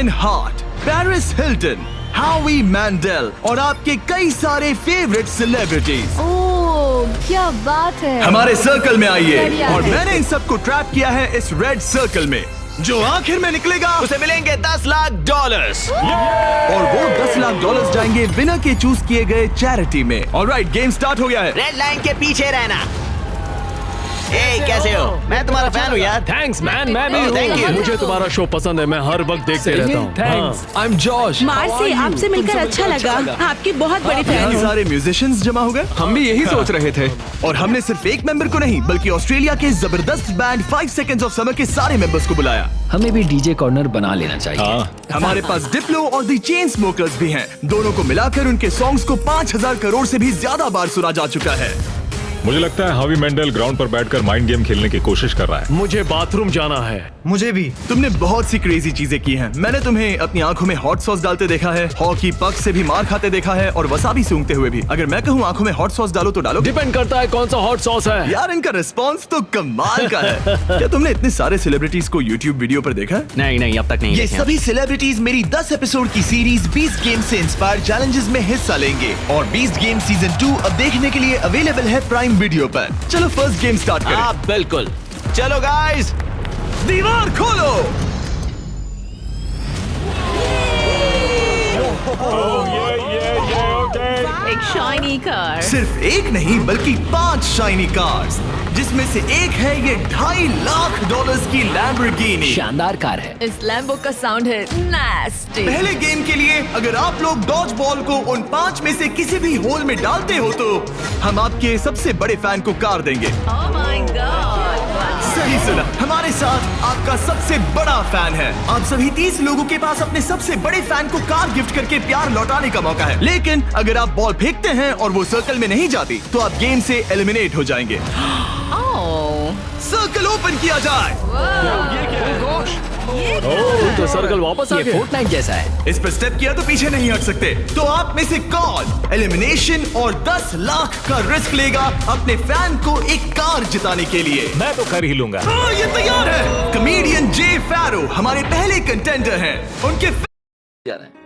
Kevin Hart, Paris Hilton, हावी Mendel और आपके कई सारे फेवरेट सेलिब्रिटीज क्या बात है। हमारे सर्कल में आइए और है। मैंने इन सबको ट्रैप किया है इस रेड सर्कल में। जो आखिर में निकलेगा उसे मिलेंगे $10 लाख और वो $10 लाख जाएंगे विनर के चूज किए गए चैरिटी में। ऑलराइट, गेम स्टार्ट हो गया है। रेड लाइन के पीछे रहना। कैसे हो? मैं तुम्हारा फैन हूँ यार। थैंक्स मैन, मैं भी thank you. हूँ। मुझे तुम्हारा शो पसंद है, मैं हर वक्त देखते रहता हूँ। Thanks, I am Josh. Marcy, आपसे मिलकर अच्छा लगा। आपकी बहुत बड़ी फैन यहाँ हूँ। सारे म्यूजिशियंस जमा हो गए। हम भी यही सोच रहे थे। और हमने सिर्फ एक मेंबर को नहीं बल्कि ऑस्ट्रेलिया के जबरदस्त बैंड 5 Seconds of Summer के सारे मेंबर्स को बुलाया। हमें भी डीजे कॉर्नर बना लेना चाहिए। हमारे पास डिप्लो और द चेन स्मोकर्स भी हैं। दोनों को मिलाकर उनके सॉन्ग्स को 5000 करोड़ से भी ज्यादा बार सुना जा चुका है। मुझे लगता है हावी मेंडेल ग्राउंड पर बैठकर माइंड गेम खेलने की कोशिश कर रहा है। मुझे बाथरूम जाना है। मुझे भी। तुमने बहुत सी क्रेजी चीजें की हैं। मैंने तुम्हें अपनी आंखों में हॉट सॉस डालते देखा है, हॉकी पक से भी मार खाते देखा है और वसाबी सूंघते हुए भी। अगर मैं कहूँ आंखों में हॉट सॉस डालो तो डालो। डिपेंड करता है कौन सा हॉट सॉस है। यार इनका रिस्पॉन्स तो कमाल का है। क्या तुमने इतने सारे सेलिब्रिटीज को यूट्यूब वीडियो पर देखा? नहीं, अब तक नहीं ये देखे। सभी सेलिब्रिटीज मेरी 10 एपिसोड की सीरीज 20 गेम से इंस्पायर चैलेंजेस में हिस्सा लेंगे और 20 गेम सीजन 2 अब देखने के लिए अवेलेबल है प्राइम वीडियो पर। चलो फर्स्ट गेम स्टार्ट करें। हाँ बिल्कुल, चलो गाइस। दीवार खोलो। एक शाइनी कार। सिर्फ एक नहीं बल्कि 5 शाइनी कार्स, जिसमें से एक है ये $2.5 लाख की लैम्बोर्गिनी। शानदार कार है। इस लैम्बो का साउंड है नास्टी। पहले गेम के लिए अगर आप लोग डॉज बॉल को उन 5 में से किसी भी होल में डालते हो तो हम आपके सबसे बड़े फैन को कार देंगे। Oh my God. सही सुना, हमारे साथ आपका सबसे बड़ा फैन है। आप सभी 30 लोगों के पास अपने सबसे बड़े फैन को कार गिफ्ट करके प्यार लौटाने का मौका है। लेकिन अगर आप बॉल फेंकते हैं और वो सर्कल में नहीं जाती तो आप गेम से एलिमिनेट हो जाएंगे। सर्कल ओपन किया जाए। तो सर्कल वापस आ ये गया। फोर्टनाइट जैसा है। इस पर स्टेप किया तो पीछे नहीं हट सकते। तो आप में से कौन एलिमिनेशन और $10 लाख का रिस्क लेगा अपने फैन को एक कार जिताने के लिए? मैं तो कर ही लूंगा। हाँ, ये तैयार है। कमेडियन जे फैरो हमारे पहले कंटेंडर हैं। उनके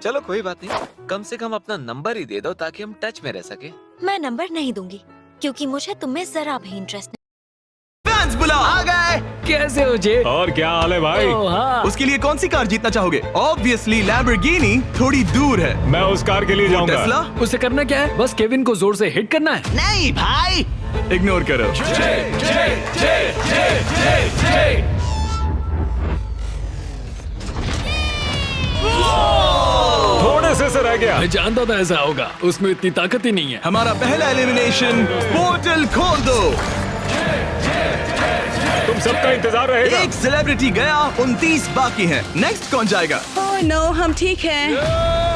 चलो कोई बात नहीं, कम से कम अपना नंबर ही दे दो ताकि हम टच में रह सके। मैं नंबर नहीं दूंगी क्योंकि मुझे तुममें जरा भी इंटरेस्ट नहीं। फैंस बुला आ गए। कैसे हो जे? और क्या हाल है भाई? हाँ। उसके लिए कौन सी कार जीतना चाहोगे? ऑब्वियसली लैम्बोर्गिनी थोड़ी दूर है। मैं उस कार के लिए टेस्ला जाऊंगा। उसे करना क्या है? बस केविन को जोर से हिट करना है। नहीं भाई, इग्नोर करो। थोड़े से रह गया। मैं जानता था ऐसा होगा, उसमें इतनी ताकत ही नहीं है। हमारा पहला एलिमिनेशन, पोर्टल खोल दो। तुम सबका इंतजार रहेगा। एक सेलिब्रिटी गया, 29 बाकी हैं। नेक्स्ट कौन जाएगा? ओह नो, हम ठीक हैं।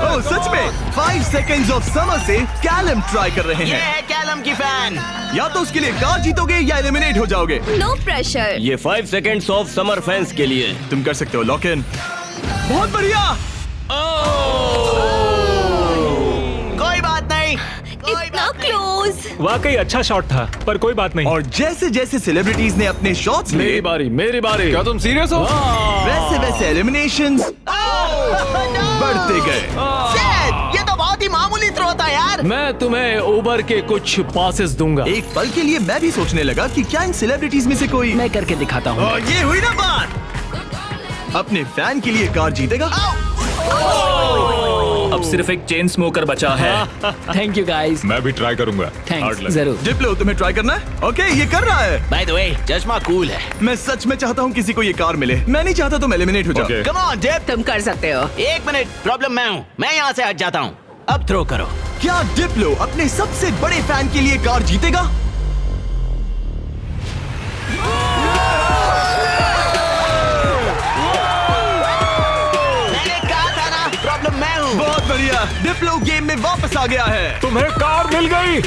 ओह सच में 5 Seconds of Summer से कैलम ट्राई कर रहे ये हैं। है कैलम की फैन। या तो उसके लिए कार जीतोगे या एलिमिनेट हो जाओगे। No pressure. ये 5 Seconds of Summer फैंस के लिए। तुम कर सकते हो लॉक इन। बहुत बढ़िया। कोई बात नहीं, इतना क्लोज। वाकई अच्छा शॉट था, पर कोई बात नहीं। और जैसे जैसे सेलिब्रिटीज ने अपने शॉट्स लिए, मेरी बारी, मेरी बारी। क्या तुम सीरियस हो? वैसे वैसे एलिमिनेशंस बढ़ते गए। Shit, ये तो बहुत ही मामूली थ्रो था यार। मैं तुम्हें उबर के कुछ पासेस दूंगा। एक पल के लिए मैं भी सोचने लगा कि क्या इन सेलिब्रिटीज में से कोई मैं करके दिखाता हूँ। और ये हुई ना बात। अपने फैन के लिए कार जीतेगा। अब सिर्फ एक चेन स्मोकर बचा है। Thank you guys. मैं भी ट्राई करूंगा। Thanks, Hard luck। जरूर। डिप्लो तुम्हें ट्राई करना है? ओके, ये कर रहा है। बाय द वे, चश्मा कूल है। मैं सच में चाहता हूँ किसी को ये कार मिले। मैं नहीं चाहता तुम एलिमिनेट हो जाओ। Okay। Come on dip. तुम कर सकते हो। एक मिनट, प्रॉब्लम मैं हूँ। मैं यहाँ से हट जाता हूँ। अब थ्रो करो। क्या डिप्लो अपने सबसे बड़े फैन के लिए कार जीतेगा? मैंने कहा था ना, प्रॉब्लम मैं हूँ। बहुत बढ़िया, डिप्लो गेम में वापस आ गया है। तुम्हें कार मिल गई।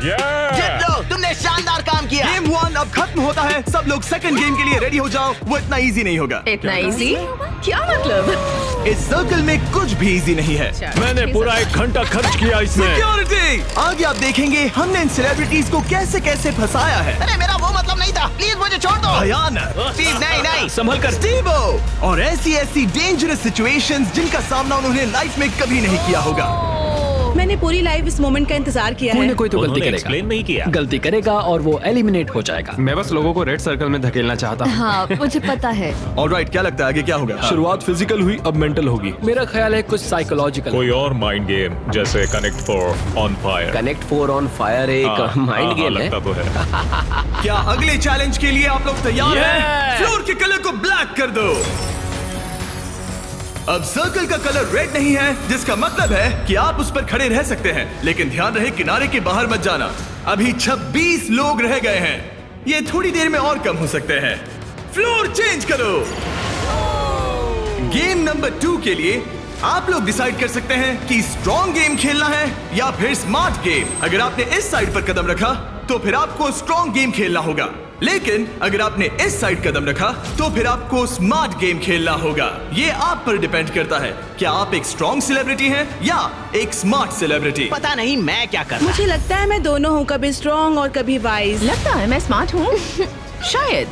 जीत लो, तुमने शानदार काम किया। गेम 1 अब खत्म होता है। सब लोग सेकंड गेम के लिए रेडी हो जाओ। वो इतना इजी नहीं होगा। इतना इजी? क्या मतलब? इस सर्कल में कुछ भी इजी नहीं है। मैंने पूरा 1 घंटा खर्च किया इसमें। सिक्योरिटी, आगे आप देखेंगे हमने इन सेलिब्रिटीज को कैसे कैसे फंसाया है। अरे मेरा वो मतलब नहीं चीता प्लीज मुझे छोड़ दो। भयानक स्टीव नहीं नहीं संभल कर। स्टीवो, और ऐसी डेंजरस सिचुएशंस जिनका सामना उन्होंने लाइफ में कभी नहीं किया होगा। मैंने पूरी लाइफ इस मोमेंट का इंतजार किया कोई है। ना कोई तो गलती उन्होंने करेगा। एक्सप्लेन नहीं किया। गलती करेगा और वो एलिमिनेट हो जाएगा। मैं बस लोगों को रेड सर्कल में धकेलना चाहता हूँ। हाँ मुझे पता है। ऑलराइट, क्या लगता है आगे क्या होगा? शुरुआत फिजिकल हुई, अब मेंटल होगी। मेरा ख्याल है कुछ साइकोलॉजिकल। कोई और माइंड गेम जैसे connect for on fire. Connect 4 on fire एक माइंड गेम है। लगता तो है। क्या अगले चैलेंज के लिए आप लोग तैयार हैं? Yeah! फ्लोर के कलर को ब्लैक कर दो। अब सर्कल का कलर रेड नहीं है, जिसका मतलब है कि आप उस पर खड़े रह सकते हैं, लेकिन ध्यान रहे किनारे के बाहर मत जाना। अभी 26 लोग रह गए हैं, ये थोड़ी देर में और कम हो सकते हैं। फ्लोर चेंज करो। गेम नंबर 2 के लिए आप लोग डिसाइड कर सकते हैं कि स्ट्रॉन्ग गेम खेलना है या फिर स्मार्ट गेम। अगर आपने इस साइड पर कदम रखा तो फिर आपको स्ट्रॉन्ग गेम खेलना होगा, लेकिन अगर आपने इस साइड कदम रखा तो फिर आपको स्मार्ट गेम खेलना होगा। ये आप पर डिपेंड करता है, क्या आप एक स्ट्रॉन्ग सेलिब्रिटी हैं या एक स्मार्ट सेलिब्रिटी। पता नहीं मैं क्या कर रहा। मुझे लगता है मैं दोनों हूँ, कभी स्ट्रॉन्ग और कभी वाइज। लगता है मैं स्मार्ट हूँ। शायद।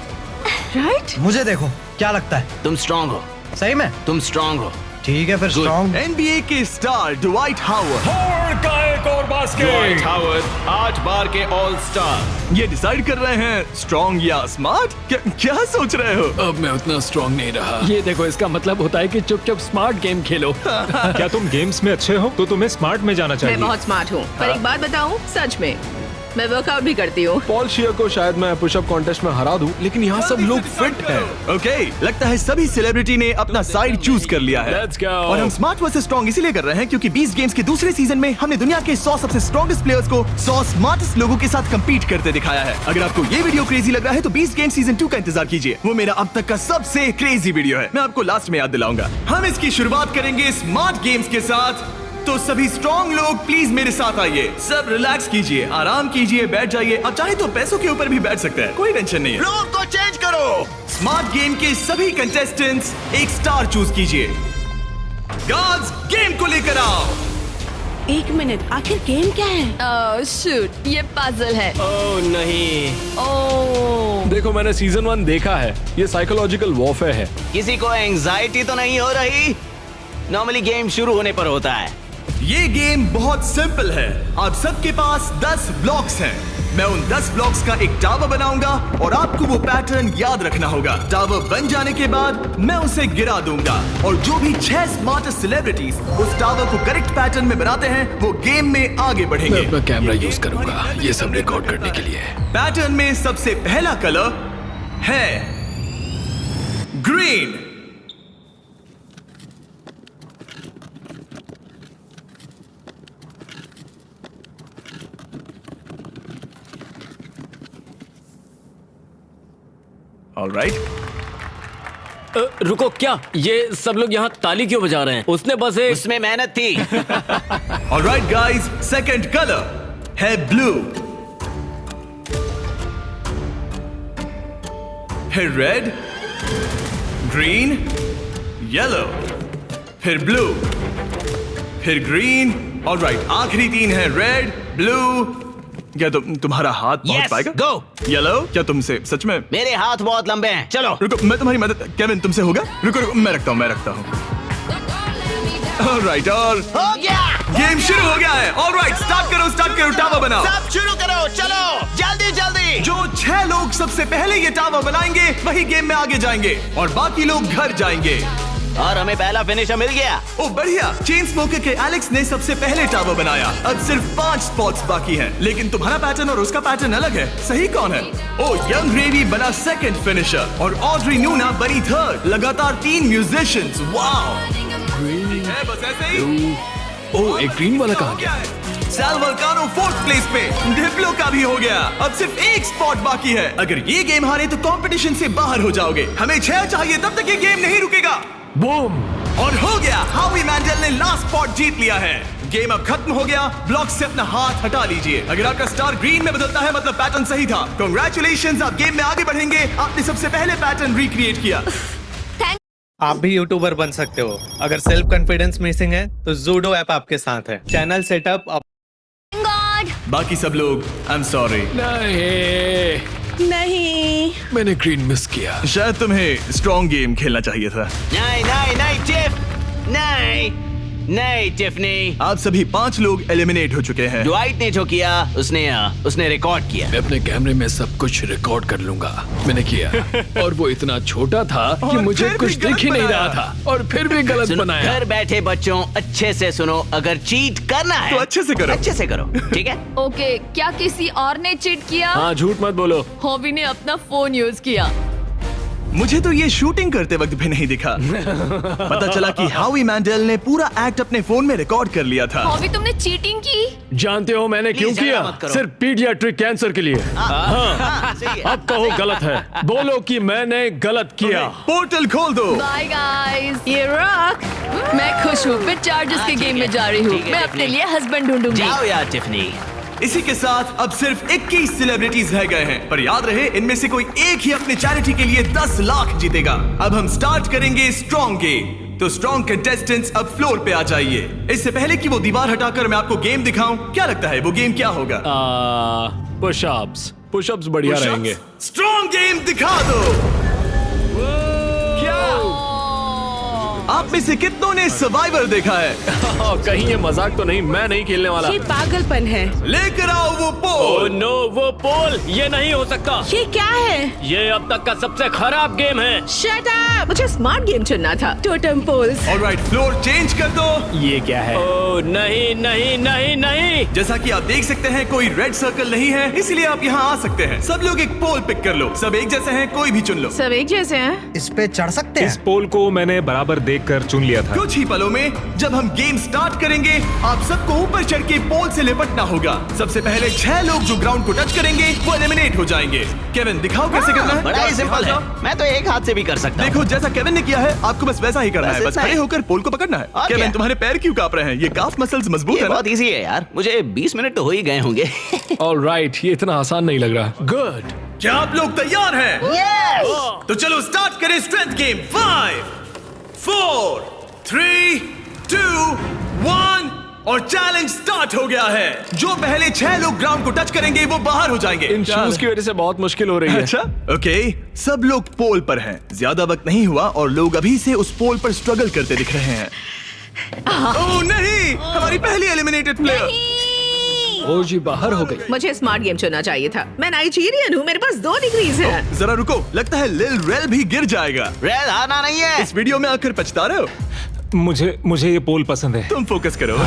राइट? मुझे देखो, क्या लगता है? तुम स्ट्रांग हो। सही में? तुम स्ट्रांग हो। ठीक है फिर स्ट्रॉन्ग। NBA के स्टार ड्वाइट हावर्ड का एक और बास्केट। हावर्ड 8 बार के ऑल स्टार। ये डिसाइड कर रहे हैं स्ट्रॉन्ग या स्मार्ट। क्या सोच रहे हो? अब मैं उतना स्ट्रांग नहीं रहा। ये देखो, इसका मतलब होता है कि चुपचाप स्मार्ट गेम खेलो। क्या तुम गेम्स में अच्छे हो तो तुम्हें स्मार्ट में जाना चाहिए। मैं बहुत स्मार्ट हूँ, पर एक बात बताऊँ, सच में मैं वर्कआउट भी करती हूँ। पॉल शियर को शायद मैं पुशअप कॉन्टेस्ट में हरा दूं, लेकिन यहाँ सब लोग फिट हैं। ओके, लगता है सभी सेलिब्रिटी ने अपना साइड चूज कर लिया है। Let's go. और हम स्मार्ट वर्सेस स्ट्रॉन्ग इसीलिए कर रहे हैं क्योंकि 20 गेम्स के दूसरे सीजन में हमने दुनिया के 100 सबसे स्ट्रॉन्गेस्ट प्लेयर्स को 100 स्मार्टेस्ट लोगों के साथ compete करते दिखाया है। अगर आपको ये वीडियो क्रेजी लग रहा है तो 20 गेम सीजन 2 का इंतजार कीजिए। वो मेरा अब तक का सबसे क्रेजी वीडियो है, मैं आपको लास्ट में याद दिलाऊंगा। हम इसकी शुरुआत करेंगे स्मार्ट गेम्स के साथ, तो सभी स्ट्रॉन्ग लोग प्लीज मेरे साथ आइए। सब रिलैक्स कीजिए, आराम कीजिए, बैठ जाइए। अब चाहे तो पैसों के ऊपर भी बैठ सकते हैं, कोई टेंशन नहीं है। फ्लोर को चेंज करो। स्मार्ट गेम के सभी कंटेस्टेंट्स एक स्टार चूज कीजिए। गार्ड्स, गेम को लेकर आओ। एक मिनट, आखिर गेम क्या है? शूट, ये पजल है। ओह नहीं। ओह देखो, मैंने सीजन 1 देखा है, ये साइकोलॉजिकल वॉरफेयर है। किसी को एंजाइटी तो नहीं हो रही? नॉर्मली गेम शुरू होने पर होता है। ये गेम बहुत सिंपल है। आप सबके पास 10 ब्लॉक्स हैं। मैं उन 10 ब्लॉक्स का एक टावर बनाऊंगा और आपको वो पैटर्न याद रखना होगा। टावर बन जाने के बाद मैं उसे गिरा दूंगा और जो भी 6 स्मार्टेस्ट सेलिब्रिटीज उस टावर को करेक्ट पैटर्न में बनाते हैं वो गेम में आगे बढ़ेंगे। मैं अपना कैमरा यूज करूंगा ये सब रिकॉर्ड करने के लिए। पैटर्न में सबसे पहला कलर है ग्रीन। ऑलराइट, रुको, क्या ये सब लोग यहाँ ताली क्यों बजा रहे हैं? उसने बस एक उसमें मेहनत थी। ऑलराइट गाइस, सेकंड कलर है ब्लू। फिर रेड, ग्रीन, येलो, फिर ब्लू, फिर ग्रीन। ऑलराइट, आखिरी 3 है रेड, ब्लू। क्या तुम्हारा हाथ पहुंच Yes, पाएगा? go. येलो, क्या तुमसे सच में? मेरे हाथ बहुत लंबे हैं। चलो रुको, मैं तुम्हारी मदद। केविन, तुमसे होगा? रुको रुको, मैं रखता हूँ। ऑलराइट, और हो गया। गेम शुरू हो गया है। ऑलराइट, स्टार्ट करो, टावर बनाओ। सब शुरू करो, चलो जल्दी जल्दी। जो 6 लोग सबसे पहले ये टावर बनाएंगे वही गेम में आगे जाएंगे और बाकी लोग घर जाएंगे। और हमें पहला फिनिशर मिल गया। ओ बढ़िया, चेन स्मोकर के एलेक्स ने सबसे पहले टावर बनाया। अब सिर्फ 5 स्पॉट्स बाकी हैं, लेकिन तुम्हारा पैटर्न और उसका पैटर्न अलग है। सही कौन है? ओ, यंग रेवी बना सेकंड फिनिशर और ऑड्री नूना बनी थर्ड। लगातार 3 म्यूजिशियंस। वाओ, है बस ऐसे ही। ओह, एक ग्रीन वाला कहाँ गया? सैल वल्कानो 4th प्लेस पे। डिप्लो का भी हो गया। अब सिर्फ 1 स्पॉट बाकी है। अगर ये गेम हारे तो कंपटीशन से बाहर हो जाओगे। हमें 6 चाहिए, तब तक ये गेम नहीं रुकेगा। बूम! और हो गया, हावी मैंडल ने लास्ट स्पॉट जीत लिया है। गेम अब खत्म हो गया। ब्लॉक से अपना हाथ हटा लीजिए। अगर आपका स्टार ग्रीन में बदलता है मतलब पैटर्न सही था। कांग्रेचुलेशंस, आप गेम में आगे बढ़ेंगे। आपने सबसे पहले पैटर्न रिक्रिएट किया। आप भी यूट्यूबर बन सकते हो। अगर सेल्फ कॉन्फिडेंस मिसिंग है तो जूडो ऐप आपके साथ है। चैनल सेटअप बाकी सब लोग आई एम सॉरी। नहीं। नहीं। मैंने ग्रीन मिस किया। शायद तुम्हें स्ट्रॉन्ग गेम खेलना चाहिए था। नहीं नहीं नहीं टिफ, नहीं नहीं टिफनी। आप सभी 5 लोग एलिमिनेट हो चुके हैं। ड्वाइट ने जो किया उसने रिकॉर्ड किया। मैं अपने कैमरे में सब कुछ रिकॉर्ड कर लूंगा। मैंने किया और वो इतना छोटा था कि मुझे फिर कुछ भी गलत दिख ही नहीं बनाया। रहा था और फिर भी गलत सुनो, बनाया। घर बैठे बच्चों अच्छे से सुनो, अगर चीट करना है तो अच्छे से करो। अच्छे से करो, ठीक है? ओके, क्या किसी और ने चीट किया? हाँ, झूठ मत बोलो। हॉबी ने अपना फोन यूज किया। मुझे तो ये शूटिंग करते वक्त भी नहीं दिखा। पता चला कि हावी मैंडल ने पूरा एक्ट अपने फोन में रिकॉर्ड कर लिया था। हॉबी, तुमने चीटिंग की? जानते हो मैंने क्यों Please, किया? झगड़ा मत करो। सिर्फ पीडियाट्रिक कैंसर के लिए। हाँ, सही है। अब कहो गलत है। बोलो कि मैंने गलत किया। पोर्टल खोल दो। Bye guys. ये रॉक। मैं खुश हूँ। मैं चार्जर्स हाँ, के ठीक गेम है, में जा रही हूँ। ठीक है, मैं टिफनी। अपने लिए हस्बैंड ढूंढूंगी। जाओ यार टिफनी। इसी के साथ अब सिर्फ 21 सेलिब्रिटीज रह गए हैं, पर याद रहे इनमें से कोई एक ही अपने चैरिटी के लिए 10 लाख जीतेगा। अब हम स्टार्ट करेंगे स्ट्रॉन्ग गेम। तो स्ट्रॉन्ग कंटेस्टेंट्स अब फ्लोर पे आ जाइए। इससे पहले कि वो दीवार हटाकर मैं आपको गेम दिखाऊं, क्या लगता है वो गेम क्या होगा? पुशअप्स। पुशअप्स बढ़िया रहेंगे। स्ट्रॉन्ग गेम दिखा दो। आप में से कितनों ने सर्वाइवर देखा है? कहीं ये मजाक तो नहीं? मैं नहीं खेलने वाला। ये पागलपन है। लेकर आओ वो ओह पोल। नो, वो पोल। ये नहीं हो सकता। ये क्या है? ये अब तक का सबसे खराब गेम है। Shut up! मुझे स्मार्ट गेम चुनना था। Totem poles. Alright, floor change कर दो। ये क्या है? ओह नहीं नहीं नहीं नहीं। जैसा कि आप देख सकते हैं कोई रेड सर्कल नहीं है, इसलिए आप यहाँ आ सकते हैं। सब लोग एक पोल पिक कर लो। सब एक जैसे हैं, कोई भी चुन लो। सब एक जैसे हैं। इस पे चढ़ सकते इस पोल को मैंने बराबर देखकर चुन लिया था। कुछ ही पलों में जब हम गेम स्टार्ट करेंगे, आप सबको ऊपर चढ़ के पोल से लिपटना होगा। सबसे पहले 6 लोग जो ग्राउंड को टच करेंगे वो एलिमिनेट हो जाएंगे। केविन, दिखाओ कैसे करना है। बड़ा ही सिंपल है। मैं तो एक हाथ से भी कर सकता हूँ। देखो, जैसा केविन ने किया है आपको बस वैसा ही करना बस है। बस इतना खड़े ही। होकर पोल को पकड़ना है। और केविन, क्या? तुम्हारे पैर क्यों कांप रहे हैं? ये काफ मसल्स मजबूत ये है ना? बहुत इजी है यार, मुझे 20 मिनट तो हो ही गए होंगे। ऑलराइट, ये इतना आसान नहीं लग रहा। गुड। क्या आप लोग तैयार हैं? तो चलो स्टार्ट करें स्ट्रेंथ गेम। 5 4 3 2 1 और चैलेंज स्टार्ट हो गया है। जो पहले 6 लोग ग्राउंड को टच करेंगे वो बाहर हो जाएंगे। इन शूज की वजह से बहुत मुश्किल हो रही है। अच्छा, ओके, सब लोग पोल पर हैं। ज्यादा वक्त नहीं हुआ और लोग अभी से उस पोल पर स्ट्रगल करते दिख रहे हैं। ओह नहीं, हमारी पहली एलिमिनेटेड प्लेयर। ओ जी, बाहर हो गई। मुझे स्मार्ट गेम चुनना चाहिए था। मैं नाइजीरियन हूँ। मेरे पास 2 डिग्रीज हैं। जरा रुको, लगता है लिल रेल भी गिर जाएगा। रेल हारना नहीं है। इस वीडियो में आकर पछता रहे हो? मुझे ये पोल पसंद है। तुम फोकस करो।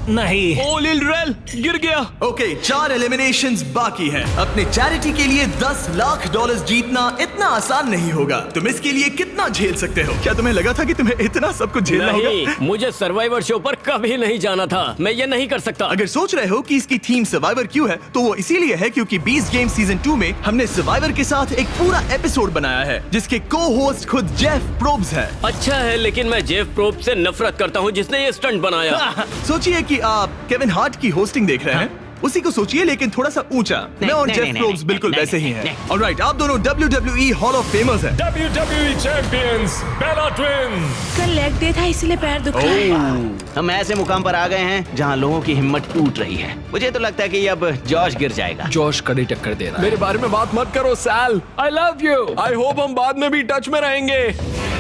नहीं। ओ लिल रेल गिर गया। ओके, 4 एलिमिनेशंस बाकी हैं। अपने चैरिटी के लिए 10 लाख डॉलर्स जीतना इतना आसान नहीं होगा। तुम इसके लिए कितना झेल सकते हो? क्या तुम्हें लगा था कि तुम्हें इतना सब कुछ झेलना होगा? नहीं, मुझे सर्वाइवर शो पर कभी नहीं जाना था। मैं ये नहीं कर सकता। अगर सोच रहे हो कि इसकी थीम सर्वाइवर क्यों है, तो वो इसीलिए है क्योंकि बीस्ट गेम सीजन 2 में हमने सर्वाइवर के साथ एक पूरा एपिसोड बनाया है जिसके को होस्ट खुद जेफ प्रोब्स है। अच्छा है, लेकिन मैं जेफ प्रोब से नफरत करता हूँ जिसने ये स्टंट बनाया। सोचिए कि आप केविन हार्ट की होस्टिंग देख रहे हैं, उसी को सोचिए लेकिन थोड़ा सा ऊंचा। मैं और नहीं, जेफ नहीं, प्रोब्स नहीं, बिल्कुल नहीं, वैसे ही नहीं, हैं। ऑलराइट, आप दोनों WWE हॉल ऑफ फेमर्स हैं। WWE चैंपियंस बेला ट्विन्स। कल लेग डे था इसलिए पैर दुख रहा है। हम ऐसे मुकाम पर आ गए हैं जहाँ लोगों की हिम्मत टूट रही है। मुझे तो लगता है कि अब जॉश गिर जाएगा। जॉश कड़ी टक्कर दे रहा है। मेरे बारे में बात मत करो Sal. I love you. I hope हम बाद में भी टच में रहेंगे।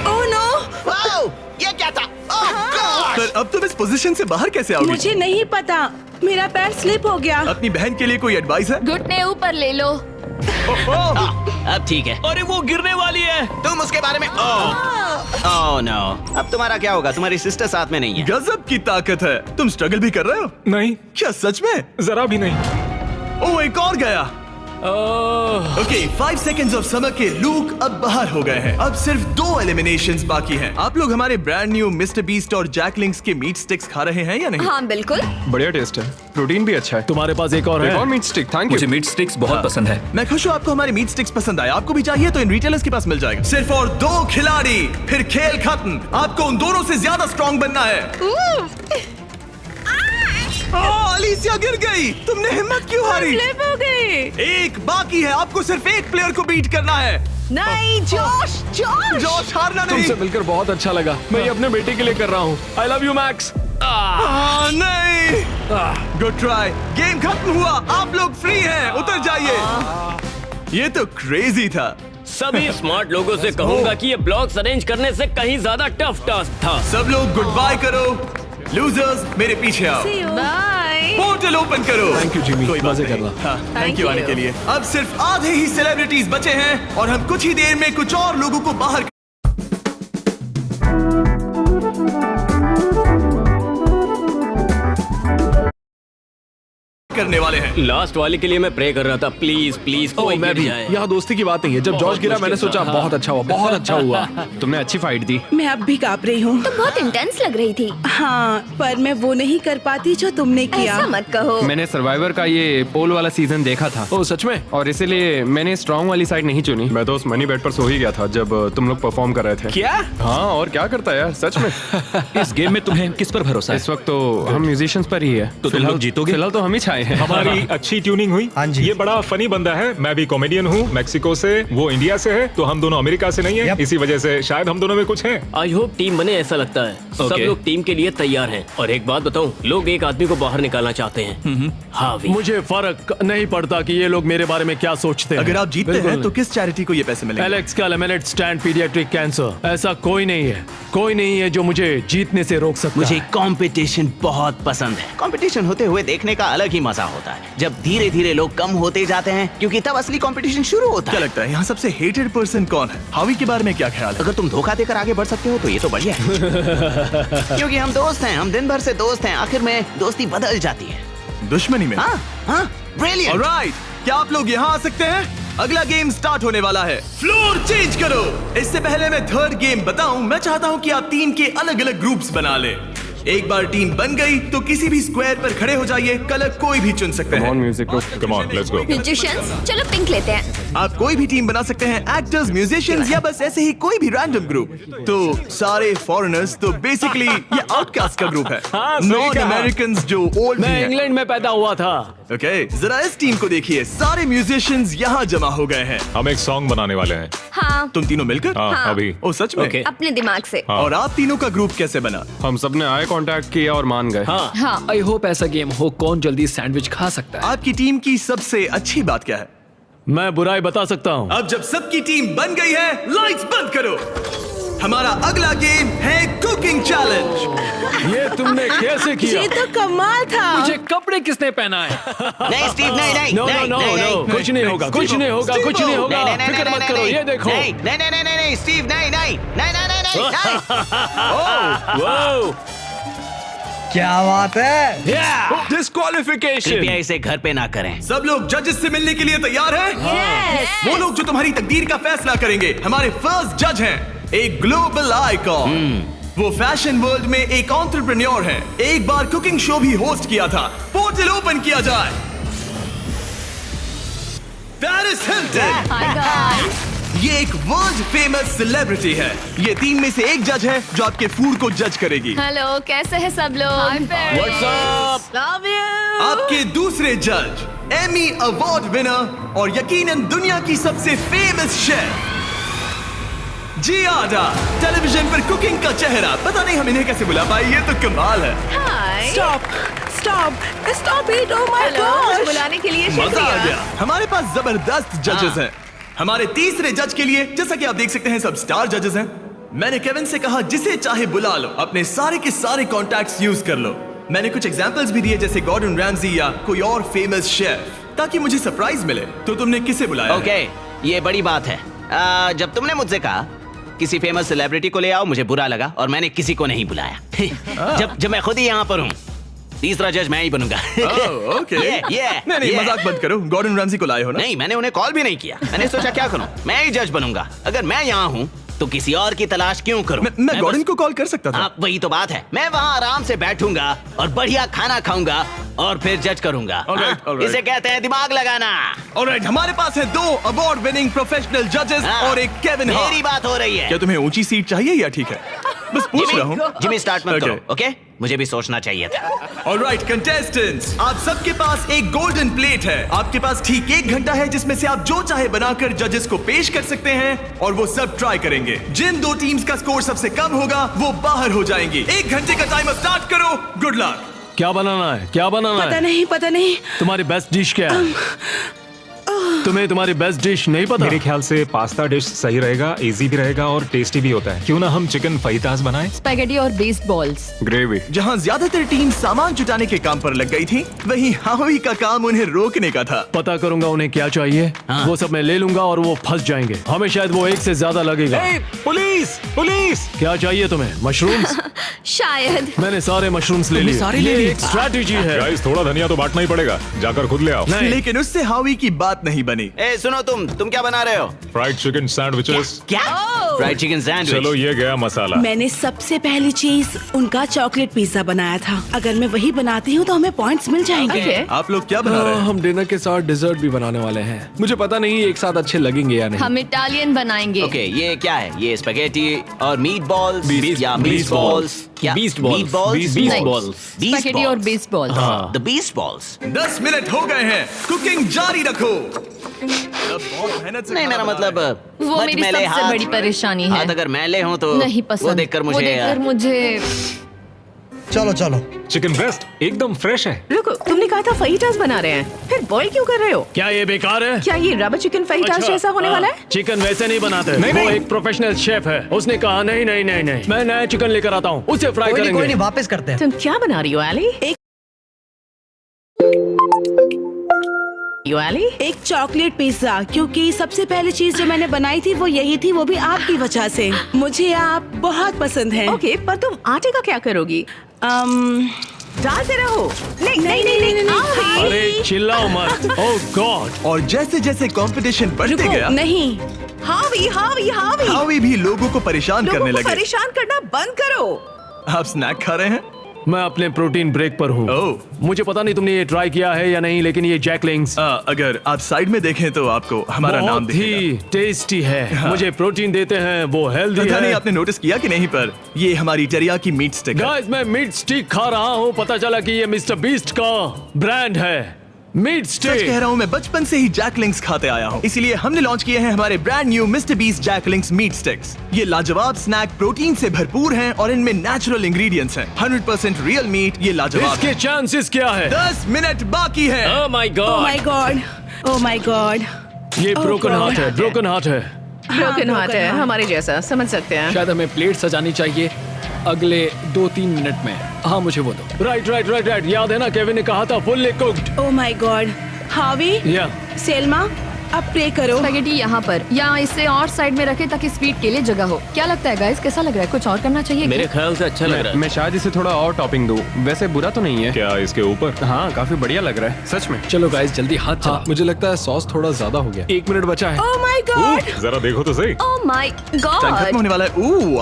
Oh no! वाओ, ये क्या था? ओह गॉड! पर अब तुम इस पोजीशन से बाहर कैसे आओगी? मुझे नहीं पता। मेरा पैर स्लिप हो गया। अपनी बहन के लिए कोई एडवाइस है? घुटने ऊपर ले लो। अब ठीक है। अरे वो गिरने वाली है। तुम उसके बारे में ओह नो। अब तुम्हारा क्या होगा? तुम्हारी सिस्टर साथ में नहीं है। गजब की ताकत है। तुम स्ट्रगल भी कर रहे हो? नहीं, क्या सच में? जरा भी नहीं। ओह, एक और गया। ओके, 5 सेकंड्स ऑफ समर के लूक अब बाहर हो गए हैं। अब सिर्फ 2 एलिमिनेशंस बाकी हैं। आप लोग हमारे ब्रांड न्यू मिस्टर बीस्ट और जैकलिंग्स के मीट स्टिक्स खा रहे हैं या नहीं? हाँ बिल्कुल। बढ़िया टेस्ट है। प्रोटीन भी अच्छा है। तुम्हारे पास एक और एक है? और meat stick. Thank you. Meat sticks बहुत पसंद है। मैं खुश हूँ आपको हमारे मीट स्टिक्स पसंद आए। आपको भी चाहिए तो इन रिटेलर्स के पास मिल जाएगा। सिर्फ और 2 खिलाड़ी, फिर खेल खत्म। आपको उन दोनों से ज्यादा स्ट्रॉन्ग बनना है। अलीसिया गिर गई। तुमने हिम्मत क्यों हारी? स्लिप हो गई। एक बाकी है, आपको सिर्फ एक प्लेयर को बीट करना है। नहीं, जोश जोश। जॉश हारना नहीं। तुमसे मिलकर बहुत अच्छा लगा। मैं ये अपने बेटे के लिए कर रहा हूँ। आई लव यू मैक्स। नहीं, गुड ट्राई। गेम खत्म हुआ, आप लोग फ्री हैं, उतर जाइए। ये तो क्रेजी था। सभी स्मार्ट लोगों से कहूंगा कि ये ब्लॉक्स अरेंज करने से कहीं ज्यादा टफ टास्क था। सब लोग गुड बाय करो। लूजर्स मेरे पीछे आओ। बाय। पोर्टल ओपन करो। थैंक यू जिमी, मजे कर रहा। हाँ, थैंक यू you. आने के लिए। अब सिर्फ आधे ही सेलिब्रिटीज बचे हैं और हम कुछ ही देर में कुछ और लोगों को बाहर करने वाले हैं। लास्ट वाले के लिए मैं प्रे कर रहा था, प्लीज प्लीज कोई मैं गिर भी। जाए। यहाँ दोस्ती की बात नहीं है। जब जॉर्ज गिरा मैंने सोचा बहुत अच्छा हुआ, बहुत अच्छा हुआ। तुमने अच्छी फाइट दी। मैं अब भी कांप रही हूँ। तो बहुत इंटेंस लग रही थी। हाँ, पर मैं वो नहीं कर पाती जो तुमने किया। ऐसा मत कहो। मैंने सर्वाइवर का ये पोल वाला सीजन देखा था। ओ सच में? और इसीलिए मैंने स्ट्रांग वाली साइड नहीं चुनी। मैं तो उस मनी बेड पर सो ही गया था जब तुम लोग परफॉर्म कर रहे थे। क्या? हाँ, और क्या करता है यार, सच में। इस गेम में तुम्हें किस पर भरोसा इस वक्त तो हम म्यूजिशियंस पर ही है। तो तुम लोग जीतोगे? फिलहाल तो हम ही छाए हैं। हमारी अच्छी ट्यूनिंग हुई। हाँ जी। ये बड़ा फनी बंदा है। मैं भी कॉमेडियन हूँ, मैक्सिको से, वो इंडिया से है, तो हम दोनों अमेरिका से नहीं है। इसी वजह से शायद हम दोनों में कुछ है। आई होप टीम बने, ऐसा लगता है। सब लोग टीम के लिए तैयार हैं। और एक बात बताऊं, लोग एक आदमी को बाहर निकालना चाहते हैं। हावी। मुझे फर्क नहीं पड़ता कि ये लोग मेरे बारे में क्या सोचते हैं। अगर आप जीतते हैं तो किस चैरिटी को ये पैसे मिलेंगे? एलेक्स का लेमिनेट स्टैंड पीडियाट्रिक कैंसर। ऐसा कोई नहीं है जो मुझे जीतने से रोक सकता मुझे है। कंपटीशन बहुत पसंद है। कंपटीशन होते हुए देखने का अलग ही मजा होता है, जब धीरे धीरे लोग कम होते जाते हैं, क्योंकि तब असली कंपटीशन शुरू होता क्या है। लगता है यहाँ सबसे हेटेड पर्सन कौन है? हावी के बारे में क्या ख्याल है? अगर तुम धोखा देकर आगे बढ़ सकते हो तो ये तो बढ़िया है। क्योंकि हम दोस्त हैं, हम दिन भर से दोस्त हैं, आखिर में दोस्ती बदल जाती है दुश्मनी में। हाँ हाँ, ब्रिलियंट। ऑलराइट, क्या आप लोग यहाँ आ सकते हैं? अगला गेम स्टार्ट होने वाला है। फ्लोर चेंज करो। इससे पहले मैं थर्ड गेम बताऊं, मैं चाहता हूं कि आप टीम के अलग अलग ग्रुप्स बना ले। एक बार टीम बन गई तो किसी भी स्क्वायर पर खड़े हो जाइए, कलर कोई भी चुन सकते हैं। Music come on, let's go. Musicians, चलो पिंक लेते हैं। आप कोई भी टीम बना सकते हैं, एक्टर्स, म्यूजिशियंस या बस ऐसे ही कोई भी रैंडम ग्रुप। तो सारे फॉरेनर्स, तो बेसिकली ये आउटकास्ट का ग्रुप है। नॉन अमेरिकन जो ओल्ड मैं इंग्लैंड में पैदा हुआ था। ओके, जरा इस टीम को देखिए, सारे म्यूजिशियंस यहाँ जमा हो गए हैं। हम एक सॉन्ग बनाने वाले हैं। हाँ, तुम तीनों मिलकर? हाँ, अभी। ओ सच में? अपने दिमाग से। और आप तीनों का ग्रुप कैसे बना? हम सबने आई कांटेक्ट किया और मान गए। हाँ। आई होप ऐसा गेम हो कौन जल्दी सैंडविच खा सकता है। आपकी टीम की सबसे अच्छी बात क्या है? मैं बुराई बता सकता हूँ। अब जब सबकी टीम बन गई है, लाइट्स बंद करो। हमारा अगला गेम है कुकिंग चैलेंज। ये तुमने कैसे किया? ये तो कमाल था। मुझे कपड़े किसने पहना है? नहीं स्टीव, नहीं नहीं नो नो नहीं, नो नहीं, नो, नहीं। कुछ नहीं होगा, कुछ नहीं होगा, कुछ नहीं होगा। नहीं, नहीं, फिक्र नहीं, मत नहीं, करो, नहीं, ये देखो। नहीं नहीं नहीं नहीं नहीं स्टीव, नहीं नहीं नहीं नहीं नहीं नहीं। वाओ, क्या बात है। डिस्क्वालिफिकेशन। कृपया इसे घर पे ना करें। सब लोग जजेस से मिलने के लिए तैयार हैं? वो लोग जो तुम्हारी तकदीर का फैसला करेंगे हमारे फर्स्ट जज हैं, एक ग्लोबल आइकॉन। वो फैशन वर्ल्ड में एक एंटरप्रेन्योर है, एक बार कुकिंग शो भी होस्ट किया था। पोर्टल ओपन किया जाए। Paris Hilton. ये एक वर्ल्ड फेमस सेलिब्रिटी है। ये टीम में से एक जज है जो आपके फूड को जज करेगी। हेलो, कैसे हैं सब लोग? What's up? Love you. आपके दूसरे जज, एमी अवार्ड विनर और यकीनन दुनिया की सबसे फेमस शेफ जियाडा, टेलीविजन पर कुकिंग का चेहरा। पता नहीं हम इन्हें कैसे बुला पाए, ये तो कमाल है। Hi. Stop stop stop it. Oh my hello, मुझे गॉड। बुलाने के लिए मजा आ शुक्रिया। गया। हमारे पास जबरदस्त जजेस हैं। हमारे तीसरे जज के लिए, जैसा कि आप देख सकते हैं, सब स्टार जजेस हैं। मैंने केविन से कहा जिसे चाहे बुला लो, अपने सारे के सारे कॉन्टैक्ट्स यूज कर लो। मैंने कुछ एग्जांपल्स भी दिए, जैसे गॉर्डन रैमजी या कोई और फेमस शेफ, ताकि मुझे सरप्राइज मिले। तो तुमने किसे बुलाया? ओके, ये बड़ी बात है। जब तुमने मुझसे कहा किसी फेमस सेलिब्रिटी को ले आओ, मुझे बुरा लगा और मैंने किसी को नहीं बुलाया। जब मैं खुद ही यहाँ पर हूँ, तीसरा जज मैं ही बनूंगा। ओके। नहीं, मजाक बंद करो। गॉर्डन रैमजी को लाए हो ना? नहीं, मैंने उन्हें कॉल भी नहीं किया। मैंने सोचा क्या करूं, मैं ही जज बनूंगा। अगर मैं यहाँ हूँ तो किसी और की तलाश क्यों करूं? मैं गॉर्डन को कॉल कर सकता था। हाँ, वही तो बात है। मैं वहाँ आराम से बैठूंगा और बढ़िया खाना खाऊंगा और फिर जज करूंगा। Alright, alright. इसे कहते हैं दिमाग लगाना। ऑलराइट, हमारे पास है 2 अवार्ड विनिंग प्रोफेशनल जजेस हाँ, और एक केविन हार्ट। मेरी बात हो रही है। क्या तुम्हें ऊंची सीट चाहिए या ठीक है? बस पूछ रहा हूँ। जिमी स्टार्ट मत Okay. करो, ओके? मुझे भी सोचना चाहिए था। ऑलराइट कंटेस्टेंट्स, आप सबके पास एक गोल्डन प्लेट है। आपके पास ठीक 1 घंटा है जिसमें से आप जो चाहे बनाकर जजेस को पेश कर सकते हैं और वो सब ट्राई करेंगे। जिन 2 टीम्स का स्कोर सबसे कम होगा वो बाहर हो जाएंगे। 1 घंटे का टाइमर स्टार्ट करो। Good luck. क्या बनाना है? क्या बनाना है? पता नहीं। तुम्हारी बेस्ट डिश क्या है? तुम्हें तुम्हारी बेस्ट डिश नहीं पता? मेरे ख्याल से पास्ता डिश सही रहेगा, इजी भी रहेगा और टेस्टी भी होता है। क्यों ना हम चिकन फाइतास बनाएं? स्पैगेटी और बेस्ड बॉल्स। ग्रेवी। जहाँ ज्यादातर टीम सामान जुटाने के काम पर लग गई थी, वहीं हावी का काम उन्हें रोकने का था। पता करूंगा उन्हें क्या चाहिए। वो सब मैं ले लूंगा और वो फंस जाएंगे। हमें शायद वो 1 से ज्यादा लगेगा। Police police. क्या चाहिए तुम्हें? मशरूम्स? शायद। मैंने सारे मशरूम्स ले लिए। ये एक स्ट्रैटेजी है। गाइस, थोड़ा धनिया तो बांटना ही पड़ेगा। जाकर खुद ले आओ। नहीं। लेकिन उससे हावी की बात नहीं बनी। ए सुनो, तुम क्या बना रहे हो? Fried chicken sandwiches. क्या? Fried chicken sandwich. चलो ये गया मसाला। मैंने सबसे पहली चीज उनका चॉकलेट पिज्जा बनाया था। अगर मैं वही बनाती हूँ तो हमें पॉइंट्स मिल जाएंगे। आप लोग क्या बना रहे हैं? हम डिनर के साथ डिजर्ट भी बनाने वाले हैं। मुझे पता नहीं एक साथ अच्छे लगेंगे या नहीं। हम इटालियन बनाएंगे। ओके, ये क्या है? ये स्पैगेटी और मीट बॉल्स या मीट बॉल्स? क्या? Beast balls. Meat balls? Beast balls. Spaghetti और based balls. The beast balls. 10 minute हो गए हैं। कुकिंग जारी रखो। अब बहुत मेहनत से नहीं, खाना मेरा बना मतलब रहे हैं। वो मत मेरी मैले सबसे हाथ- बड़ी परेशानी है। हाथ अगर मैले हों तो नहीं पसंद। वो देखकर मुझे चलो चलो। चिकन ब्रेस्ट एकदम फ्रेश है। रुको, तुमने कहा था फाइटास बना रहे हैं, फिर बॉईल क्यों कर रहे हो? क्या ये बेकार है? क्या ये रबर चिकन फाइटास जैसा होने वाला है? चिकन वैसे नहीं बनाते। वो एक प्रोफेशनल शेफ है। उसने कहा नहीं नहीं नहीं नहीं, मैं नया चिकन लेकर आता हूँ, उसे फ्राई करेंगे। कोई नहीं, वापस करते हैं। तुम क्या बना रही हो एली? एक चॉकलेट पिज्जा, क्योंकि सबसे पहली चीज जो मैंने बनाई थी वो यही थी, वो भी आपकी वजह से। मुझे आप बहुत पसंद हैं। ओके, पर तुम आटे का क्या करोगी? डालते रहो। नहीं नहीं नहीं नहीं, नहीं। अरे चिल्लाओ मत। ओह गॉड। और जैसे जैसे कंपटीशन बढ़ते गया, नहीं, हावी हावी हावी, हावी भी लोगों को परेशान लोगों करने को लगे। परेशान करना बंद करो। आप स्नैक खा रहे हैं? मैं अपने प्रोटीन ब्रेक पर हूँ। ओह। मुझे पता नहीं तुमने ये ट्राई किया है या नहीं, लेकिन ये जैकलिंग्स अगर आप साइड में देखें तो आपको हमारा नाम बहुत ही टेस्टी है। मुझे प्रोटीन देते हैं, वो हेल्दी पता नहीं है। आपने नोटिस किया कि नहीं, पर ये हमारी टेरियाकी मीट स्टिक है। गाइस, मैं मीट स्टिक खा रहा हूँ। पता चला कि ये मिस्टर बीस्ट का ब्रांड है, मीट सच कह स्टिक। रहा हूँ, मैं बचपन से ही जैकलिंग्स खाते आया हूँ, इसीलिए हमने लॉन्च किए हैं हमारे ब्रांड न्यू मिस्टर बीस्ट जैकलिंग्स मीट स्टिक्स। ये लाजवाब स्नैक प्रोटीन से भरपूर हैं और इनमें नेचुरल इंग्रेडिएंट्स हैं। 100% रियल मीट। ये लाजवाब इसके है। चांसेस क्या है? 10 मिनट बाकी है। Oh my oh God. My God, oh my God. ये Oh ब्रोकन God. हार्ट है, ब्रोकन हार्ट है। ब्रोकन हार्ट broken है, heart. हमारे जैसा, समझ सकते हैं। शायद हमें प्लेट सजानी चाहिए अगले 2-3 मिनट में। हाँ, मुझे वो दो। Right right right right. याद है ना, केविन ने कहा था fully cooked. Oh my God. हावी, या सेल्मा, अब प्रे करो। स्पैगेटी यहाँ पर, या इसे और साइड में रखे ताकि स्वीट के लिए जगह हो। क्या लगता है गाइस, कैसा लग रहा है? कुछ और करना चाहिए मेरे क्या? ख्याल से अच्छा लग रहा है। मैं शायद इसे थोड़ा और टॉपिंग दूं। वैसे बुरा तो नहीं है। क्या इसके ऊपर? हाँ, काफी बढ़िया लग रहा है सच में। चलो गाइस, जल्दी हाथ चला। मुझे लगता है सॉस थोड़ा ज्यादा हो गया। 1 मिनट बचा है। Oh my God. जरा देखो तो सही। ओह माय टाइम खत्म गॉड। होने वाला है।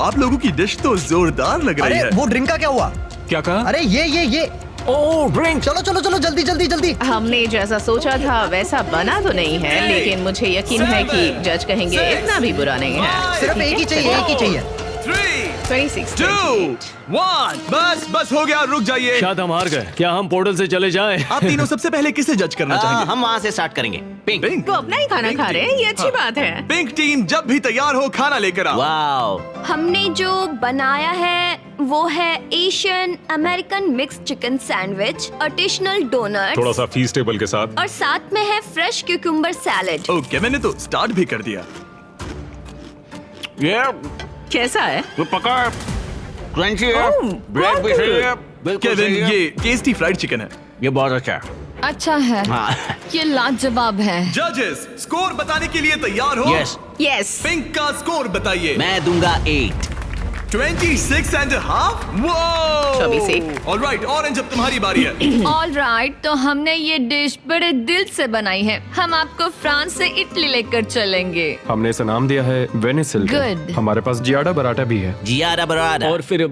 आप लोगों की डिश तो जोरदार लग रही अरे है। वो ड्रिंक का क्या हुआ? क्या कहा? अरे ये ओह ड्रिंक। चलो चलो चलो, जल्दी जल्दी जल्दी। हमने जैसा सोचा था वैसा बना तो नहीं है, लेकिन मुझे यकीन है कि जज कहेंगे इतना भी बुरा नहीं है। सिर्फ एक ही चाहिए, एक ही चाहिए। 3, 26, 2, 1। बस हो गया, रुक जाइए। शायद हम हार गए। क्या हम पोर्टल से चले जाएं? आप तीनों सबसे पहले किसे जज करना चाहेंगे? हम वहाँ से स्टार्ट करेंगे। पिंक। पिंक। वो अपना ही खाना पिंक खा रहे हैं, ये टीम। अच्छी हाँ। बात है। पिंक टीम जब भी तैयार हो, खाना लेकर आओ। वाओ। हमने जो बनाया है वो है Asian American mix chicken sandwich, additional donut थोड़ा सा फीस टेबल के साथ। और साथ में है फ्रेश क्यूकम्बर सैलेड। ओके, मैंने तो स्टार्ट भी कर दिया। ये कैसा है? वो पका क्रंची है, ओह, ब्रेड भी बहुत सही है, बिल्कुल केविन, सही है। ये टेस्टी फ्राइड चिकन है। ये बहुत अच्छा है। अच्छा है, हाँ। ये लाजवाब है। जजेस, स्कोर बताने के लिए तैयार हो? यस। यस। पिंक का स्कोर बताइए। मैं दूंगा 8। 26.5। वो 24। ऑलराइट, ऑरेंज अब तुम्हारी बारी है। ऑल राइट, तो हमने ये डिश बड़े दिल से बनाई है। हम आपको फ्रांस से इटली लेकर चलेंगे। हमने इसे नाम दिया है वेनिसिल। Good. हमारे पास जियाडा बराटा भी है। जियारा बराड़ा। और फिर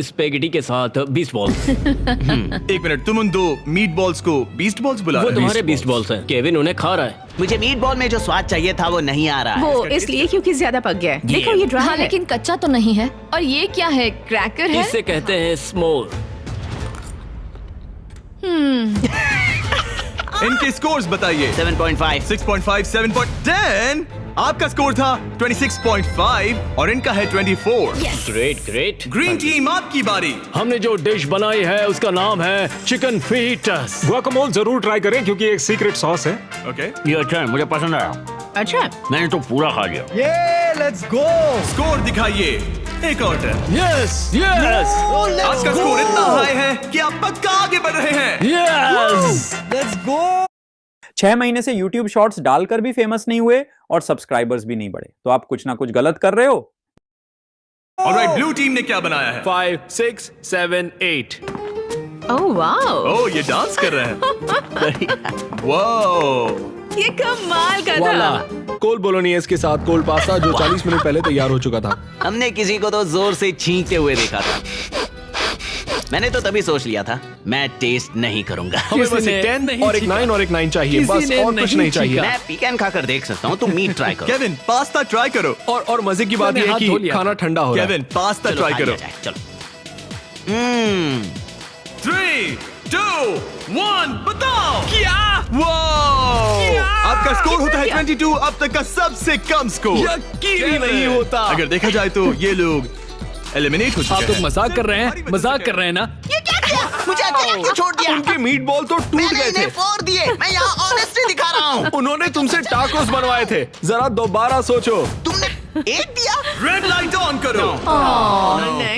स्पेगेटी के साथ बीस्ट बॉल्स। एक मिनट, तुम उन 2 मीट बॉल्स को बीस्ट बॉल्स बुला वो रहे हो? तुम्हारे बीस्ट बॉल्स हैं। केविन उन्हें खा रहा है। मुझे मीट बॉल में जो स्वाद चाहिए था वो नहीं आ रहा है। वो इसलिए क्योंकि ज्यादा पक गया है। देखो ये ड्राई हाँ, है। लेकिन कच्चा तो नहीं है। और ये क्या है, क्रैकर है? इसे कहते हैं स्मोर। इनके स्कोर्स बताइए। 7.5, 6.5, 7.10। आपका स्कोर था 26.5 और इनका है 24। Great great. ग्रीन टीम आपकी बारी। हमने जो डिश बनाई है उसका नाम है चिकन फीटस। गुआकामोल जरूर ट्राई करें क्योंकि एक सीक्रेट सॉस है। ओके, ये अच्छा है, मुझे पसंद आया। अच्छा, मैंने तो पूरा खा लिया। ये लेट्स गो। स्कोर दिखाइए। एक और टर्न। यस यस आपका स्कोर इतना हाई है कि आप पक्का आगे बढ़ रहे हैं। यस। Let's go. 6 महीने से YouTube शॉर्ट्स डालकर भी फेमस नहीं हुए और सब्सक्राइबर्स भी नहीं बढ़े, तो आप कुछ ना कुछ गलत कर रहे हो। ऑलराइट, ब्लू टीम ने क्या बनाया है? 5, 6, 7, 8। ओह वाओ, ओह, ये डांस कर रहे हैं। वाओ, ये कमाल का वाला था। कोल बोलोनियस के साथ कोल पास्ता जो 40 मिनट पहले तैयार हो चुका था। हमने किसी को तो जोर से छींकते हुए देखा था। मैंने तो तभी सोच लिया था मैं टेस्ट नहीं करूंगा। हमें बस एक 10 और एक 9 और एक 9 चाहिए, बस और कुछ नहीं चाहिए। मैं पीकन खाकर देख सकता हूँ, तुम मीट ट्राई करो। केविन, पास्ता ट्राई करो। और मजे की बात यह है कि खाना ठंडा हो रहा है। केविन, पास्ता ट्राई करो। चलो। 3, 2, 1, बताओ क्या? वाओ, आपका स्कोर होता है 22, अब तक का सबसे कम स्कोर। यकीन ही नहीं होता। अगर देखा जाए तो ये लोग एलिमिनेट हो चुके आप हैं। लोग मजाक कर रहे हैं, मजाक कर रहे हैं ना? ये क्या किया? मुझे अकेला क्यों छोड़ दिया? उनके मीट बॉल तो टूट मैंने गए थे। इन्हें फोड़ दिए। मैं यहाँ ऑनेस्टी दिखा रहा हूँ। उन्होंने तुमसे टाकोस बनवाए थे, जरा दोबारा सोचो। तुमने एक दिया। रेड लाइट ऑन करो।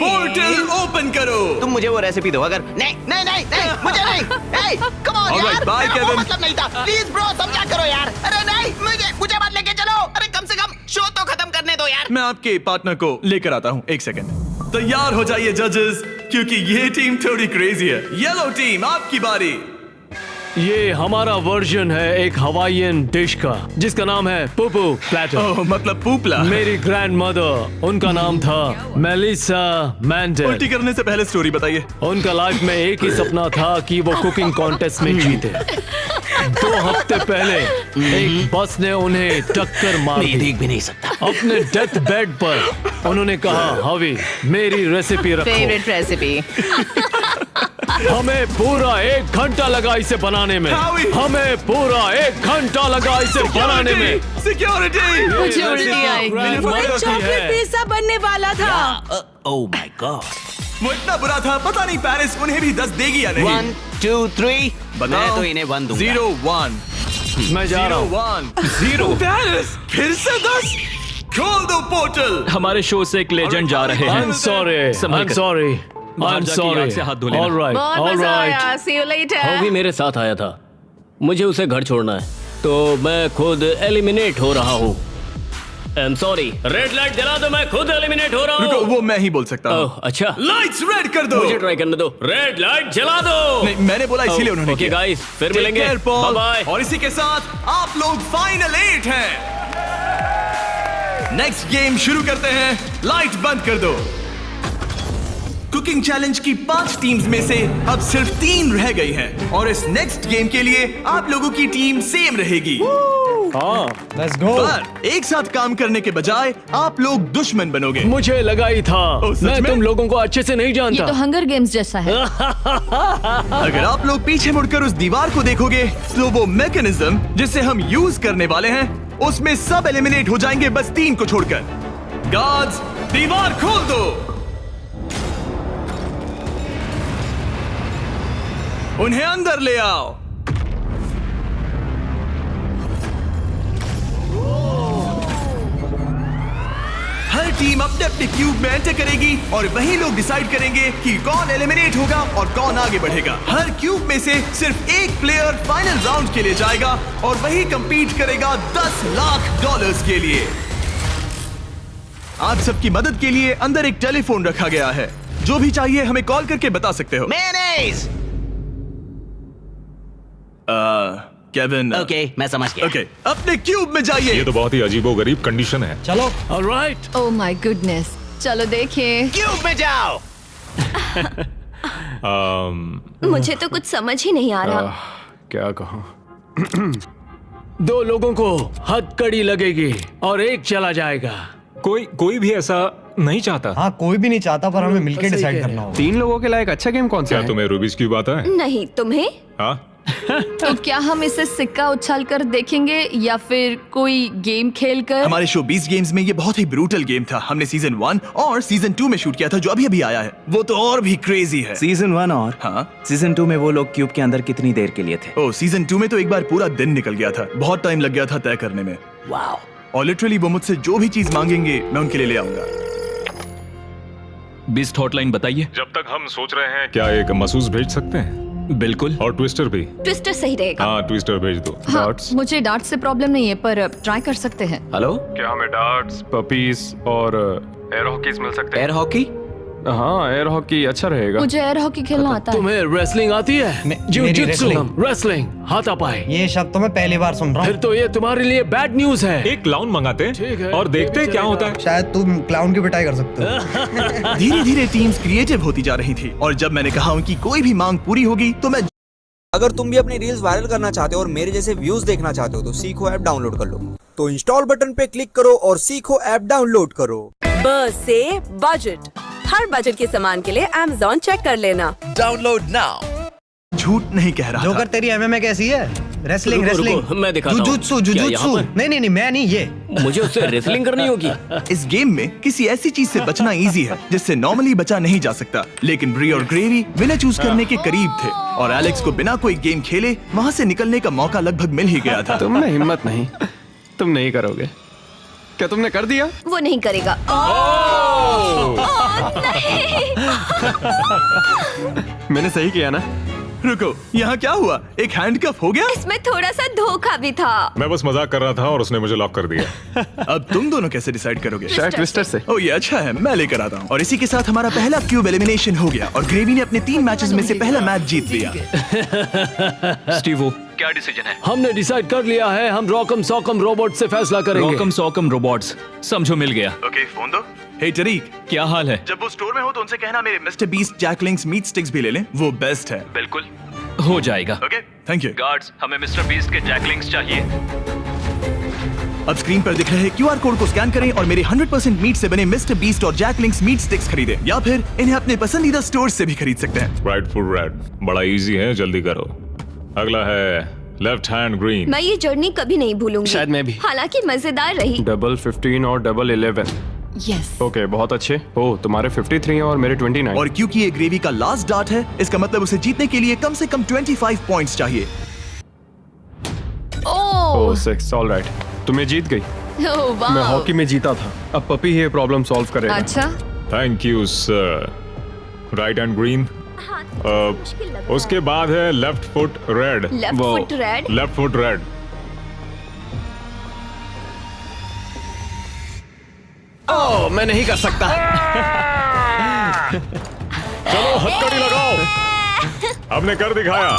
पोर्टल ओपन करो। तुम मुझे वो रेसिपी दो। अगर नहीं नहीं नहीं नहीं मुझे नहीं। Hey, come on Alright, यार, bye, मेरा वो Kevin. मतलब नहीं था। प्लीज ब्रो, समझा करो यार। अरे नहीं, मुझे मत लेके चलो। अरे कम से कम शो तो खत्म करने दो यार। मैं आपके पार्टनर को लेकर आता हूँ, एक सेकंड। तैयार हो जाइए जजेस, क्योंकि ये टीम थोड़ी क्रेजी है। येलो टीम आपकी बारी। ये हमारा वर्जन है एक हवाईयन डिश का जिसका नाम है पुपू प्लेटर। ओह, मतलब पूपला। मेरी ग्रैंड मदर, उनका नाम था मेलिसा मैंडल। उल्टी करने से पहले स्टोरी बताइए। उनका लाइफ में एक ही सपना था कि वो कुकिंग कॉन्टेस्ट में जीते। 2 हफ्ते पहले एक बस ने उन्हें टक्कर मार मैं दी। देख भी नहीं सकता। अपने डेथ बेड पर उन्होंने कहा, हवी मेरी रेसिपी रखो। Favourite recipe. हमें पूरा 1 घंटा लगा इसे बनाने में। हमें पूरा 1 घंटा लगा इसे बनाने में। सिक्योरिटी। मुझे उल्टी आई। चॉकलेट पिज्जा बनने वाला था। Oh my God. वो इतना बुरा था, पता नहीं पेरिस उन्हें भी 10 देगी या नहीं। 1, 2, 3। बताओ। मैं तो इन्हें 1 दूंगा। 0, 1। मैं जा रहा हूँ। 1, 0। पेरिस फिर से 10। खोल दो पोर्टल। हमारे शो से एक लेजेंड जा रहे हैं। I'm sorry, I'm sorry, I'm sorry. All right, बहुत all मजा right. आया। See you later. वो भी मेरे साथ आया था। मुझे उसे घर छोड़ना है, तो मैं खुद एलिमिनेट हो रहा हूँ। I'm sorry. रेड लाइट जला दो, मैं खुद एलिमिनेट हो रहा रुको, हूँ। वो मैं ही बोल सकता हूँ। ओह, अच्छा। लाइट्स रेड कर दो। मुझे ट्राई करने दो। रेड लाइट जला दो। नहीं, मैंने बोला इसीलिए उन्होंने ओके किया। गाइस, फिर Take मिलेंगे। care, Paul. Bye bye. और इसी के साथ आप लोग फाइनल 8 हैं। नेक्स्ट गेम शुरू करते हैं। लाइट बंद कर दो। कुकिंग चैलेंज की 5 टीम्स में से अब सिर्फ 3 रह गई हैं और इस नेक्स्ट गेम के लिए आप लोगों की टीम सेम रहेगी। Let's go. पर एक साथ काम करने के बजाय आप लोग दुश्मन बनोगे। मुझे लगा ही था। सच मैं में? तुम लोगों को अच्छे से नहीं ये जानता। तो हंगर गेम्स जैसा है। अगर आप लोग पीछे मुड़कर उस दीवार को देखोगे तो वो मैकेनिज्म जिसे हम यूज करने वाले हैं उसमें सब एलिमिनेट हो जाएंगे, बस 3 को छोड़कर। गार्ड्स, दीवार खोल दो। उन्हें अंदर ले आओ। हर टीम अपने अपने क्यूब में एंटर करेगी और वही लोग डिसाइड करेंगे कि कौन एलिमिनेट होगा और कौन आगे बढ़ेगा। हर क्यूब में से सिर्फ एक प्लेयर फाइनल राउंड के लिए जाएगा और वही कंपीट करेगा $10 लाख के लिए। आप सबकी मदद के लिए अंदर एक टेलीफोन रखा गया है। जो भी चाहिए हमें कॉल करके बता सकते हो। मेयोनेज़। केविन। ओके, मैं समझ गया। ओके, अपने क्यूब में जाइए। ये तो बहुत ही अजीबोगरीब कंडीशन है। चलो। ऑलराइट। ओह माय गुडनेस, चलो देखिए। क्यूब में जाओ। मुझे तो कुछ समझ ही नहीं आ रहा। क्या कहूँ? 2 लोगों को हथकड़ी लगेगी और एक चला जाएगा। कोई भी ऐसा नहीं चाहता। हाँ, कोई भी नहीं चाहता, पर हमें मिलकर डिसाइड करना होगा। 3 लोगों के लायक अच्छा गेम कौन सा है? क्या तुम्हें रूबिक्स क्यूब आता है? नहीं, तुम्हें? हाँ। तो क्या हम इसे सिक्का उछाल कर देखेंगे या फिर कोई गेम खेल कर? हमारे शो 20 गेम्स में ये बहुत ही ब्रूटल गेम था। हमने सीजन 1 और सीजन 2 में शूट किया था, जो अभी अभी आया है। वो तो और भी क्रेजी है। सीजन 1 और हाँ, सीजन 2 में वो लोग क्यूब के अंदर कितनी देर के लिए थे? ओ, सीजन 2 में तो एक बार पूरा दिन निकल गया था। बहुत टाइम लग गया था तय करने में। वाओ। और लिटरली वो मुझसे जो भी चीज मांगेंगे मैं उनके लिए ले आऊंगा। बीस्ट हॉटलाइन बताइए। जब तक हम सोच रहे हैं क्या एक महसूस भेज सकते हैं? बिल्कुल। और ट्विस्टर भी। ट्विस्टर सही रहेगा। हाँ, ट्विस्टर भेज दो। हाँ, मुझे डार्ट से प्रॉब्लम नहीं है, पर ट्राई कर सकते हैं। हेलो, क्या हमें डार्ट्स, पपीज और एयर हॉकीज मिल सकते हैं? Air hockey? हाँ, एयर हॉकी अच्छा रहेगा। मुझे एयर हॉकी खेलना आता है। तुम्हें रेसलिंग आती है? जिu-jitsu, रेसलिंग, हाथापाई। ये शब्द तो मैं पहली बार सुन रहा हूँ। फिर तो ये तुम्हारे लिए बैड न्यूज है। एक क्लाउन मंगाते हैं और देखते हैं क्या होता है। शायद तुम क्लाउन की पिटाई कर सकते हो। धीरे धीरे टीम्स क्रिएटिव होती जा रही थी, और जब मैंने कहा उनकी कोई भी मांग पूरी होगी तो मैं। अगर तुम भी अपनी रील्स वायरल करना चाहते हो और मेरे जैसे व्यूज देखना चाहते हो तो सीखो ऐप डाउनलोड कर लो। तो इंस्टॉल बटन पे क्लिक करो और सीखो ऐप डाउनलोड करो। ब से बजट, हर बजट के सामान के लिए Amazon चेक कर लेना। Download now. झूठ नहीं कह रहा। जोकर, तेरी एमएमए कैसी है? Wrestling, wrestling. मैं दिखाता हूं। जुजुत्सु। नहीं, मैं नहीं, ये मुझे उससे रेसलिंग करनी होगी। इस गेम में किसी ऐसी चीज से बचना इजी है जिससे नॉर्मली बचा नहीं जा सकता, लेकिन ब्री और ग्रेवी विनर चूज करने के करीब थे, और एलेक्स को बिना कोई गेम खेले वहाँ से निकलने का मौका लगभग मिल ही गया था। तुम में हिम्मत नहीं, तुम नहीं करोगे। क्या तुमने कर दिया? वो नहीं करेगा। मैंने सही किया ना? रुको, यहाँ क्या हुआ? एक हैंडकफ हो गया? इसमें थोड़ा सा धोखा भी था। मैं बस मजाक कर रहा था और उसने मुझे लॉक कर दिया। अब तुम दोनों कैसे डिसाइड करोगे? शायद ट्विस्टर से। ओ, ये अच्छा है, मैं लेकर आता हूँ। और इसी के साथ हमारा पहला क्यूब एलिमिनेशन हो गया और ग्रेवी ने अपने 3 मैचेस में से पहला मैच जीत लिया। स्टीवो, क्या डिसीजन है? हमने डिसाइड कर लिया है, हम रॉकम सॉकम रोबोट से फैसला करेंगे। रॉकम सॉकम रोबोट्स, समझो मिल गया। ओके, फोन दो। हे टरीक, क्या हाल है? जब वो स्टोर में हो तो उनसे कहना मेरे मिस्टर बीस्ट जैकलिंग्स मीट स्टिक्स भी ले लें, वो बेस्ट है। बिल्कुल हो जाएगा। Okay, thank you. गार्ड्स, हमें मिस्टर बीस्ट के जैकलिंग्स चाहिए। अब स्क्रीन पर दिख रहे QR कोड को स्कैन करें और मेरे 100% मीट से बने मिस्टर बीस्ट और जैकलिंग्स मीट स्टिक्स खरीदें, या फिर इन्हें अपने पसंदीदा स्टोर से भी खरीद सकते हैं। राइटफुल रेड, बड़ा इजी है, जल्दी करो। अगला है लेफ्ट हैंड ग्रीन। मैं ये जर्नी कभी नहीं भूलूंगी। शायद मैं भी। हालांकि मजेदार रही। डबल 15 और डबल 11। यस। ओके, बहुत अच्छे। ओह, तुम्हारे 53 हैं और मेरे 29। और क्योंकि ये ग्रेवी का लास्ट डार्ट है, इसका मतलब उसे जीतने के लिए कम से कम 25 पॉइंट्स चाहिए। ओह 6, ऑलराइट। तुम जीत गई। वाह। मैं हॉकी में जीता था। अब पपी ये प्रॉब्लम सॉल्व करेगा। अच्छा। Thank you sir. Right hand green. उसके बाद है left foot red. Left foot red. Left foot red. Oh, मैं नहीं कर सकता। चलो हथकड़ी लगाओ। हमने कर दिखाया।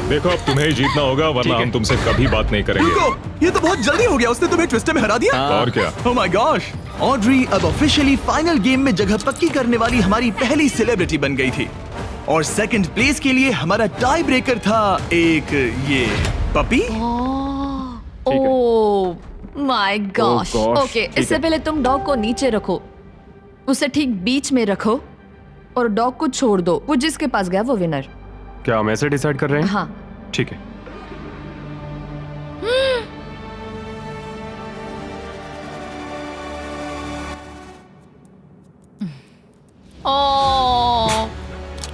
देखो, अब तुम्हें ही जीतना होगा, वरना हम तुमसे कभी बात नहीं करेंगे। रुको, ये तो बहुत जल्दी हो गया। उसने तुम्हें ट्विस्टर में हरा दिया। और क्या? Oh my gosh. ऑड्री अब ऑफिशियली फाइनल गेम में जगह पक्की करने वाली हमारी पहली सेलिब्रिटी बन गई थी, और सेकंड प्लेस के लिए हमारा टाई ब्रेकर था एक ये puppy. Oh my gosh. gosh, okay, ठीक इससे है। पहले तुम डॉग को नीचे रखो, उसे ठीक बीच में रखो और डॉग को छोड़ दो। वो जिसके पास गया वो विनर। क्या हम ऐसे डिसाइड कर रहे हैं? हाँ। ठीक है। ओह,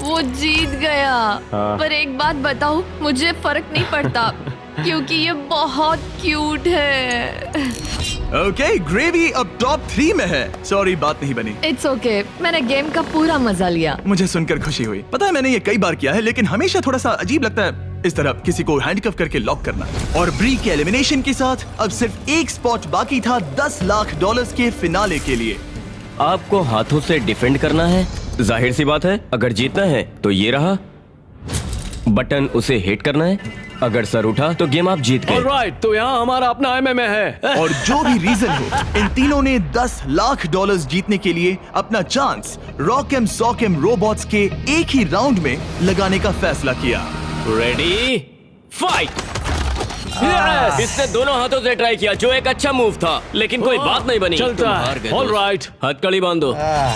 वो जीत गया। हाँ। पर एक बात बताऊं, मुझे फर्क नहीं पड़ता क्योंकि ये बहुत क्यूट है। ओके, ग्रेवी अब टॉप 3 में है। सॉरी, बात नहीं बनी। इट्स ओके, मैंने गेम का पूरा मजा लिया। मुझे सुनकर खुशी हुई। पता है, मैंने ये कई बार किया है, लेकिन हमेशा थोड़ा सा अजीब लगता है इस तरह किसी को हैंडकफ करके लॉक करना। और ब्री के एलिमिनेशन के साथ अब सिर्फ एक स्पॉट बाकी था $10 लाख के फिनाले के लिए। आपको हाथों से डिफेंड करना है। जाहिर सी बात है, अगर जीतना है तो ये रहा बटन, उसे हिट करना है। अगर सर उठा तो गेम आप जीत गए। ऑलराइट, तो यहाँ हमारा अपना एमएमए है। और जो भी रीजन हो, इन तीनों ने $10 लाख जीतने के लिए अपना चांस रॉकम सॉकम रोबोट्स के एक ही राउंड में लगाने का फैसला किया। Ready, fight. इसने दोनों हाथों से ट्राई किया, जो एक अच्छा मूव था, लेकिन कोई बात नहीं बनी। चलता तुम है। हार गए। All right. हथकड़ी बांधो,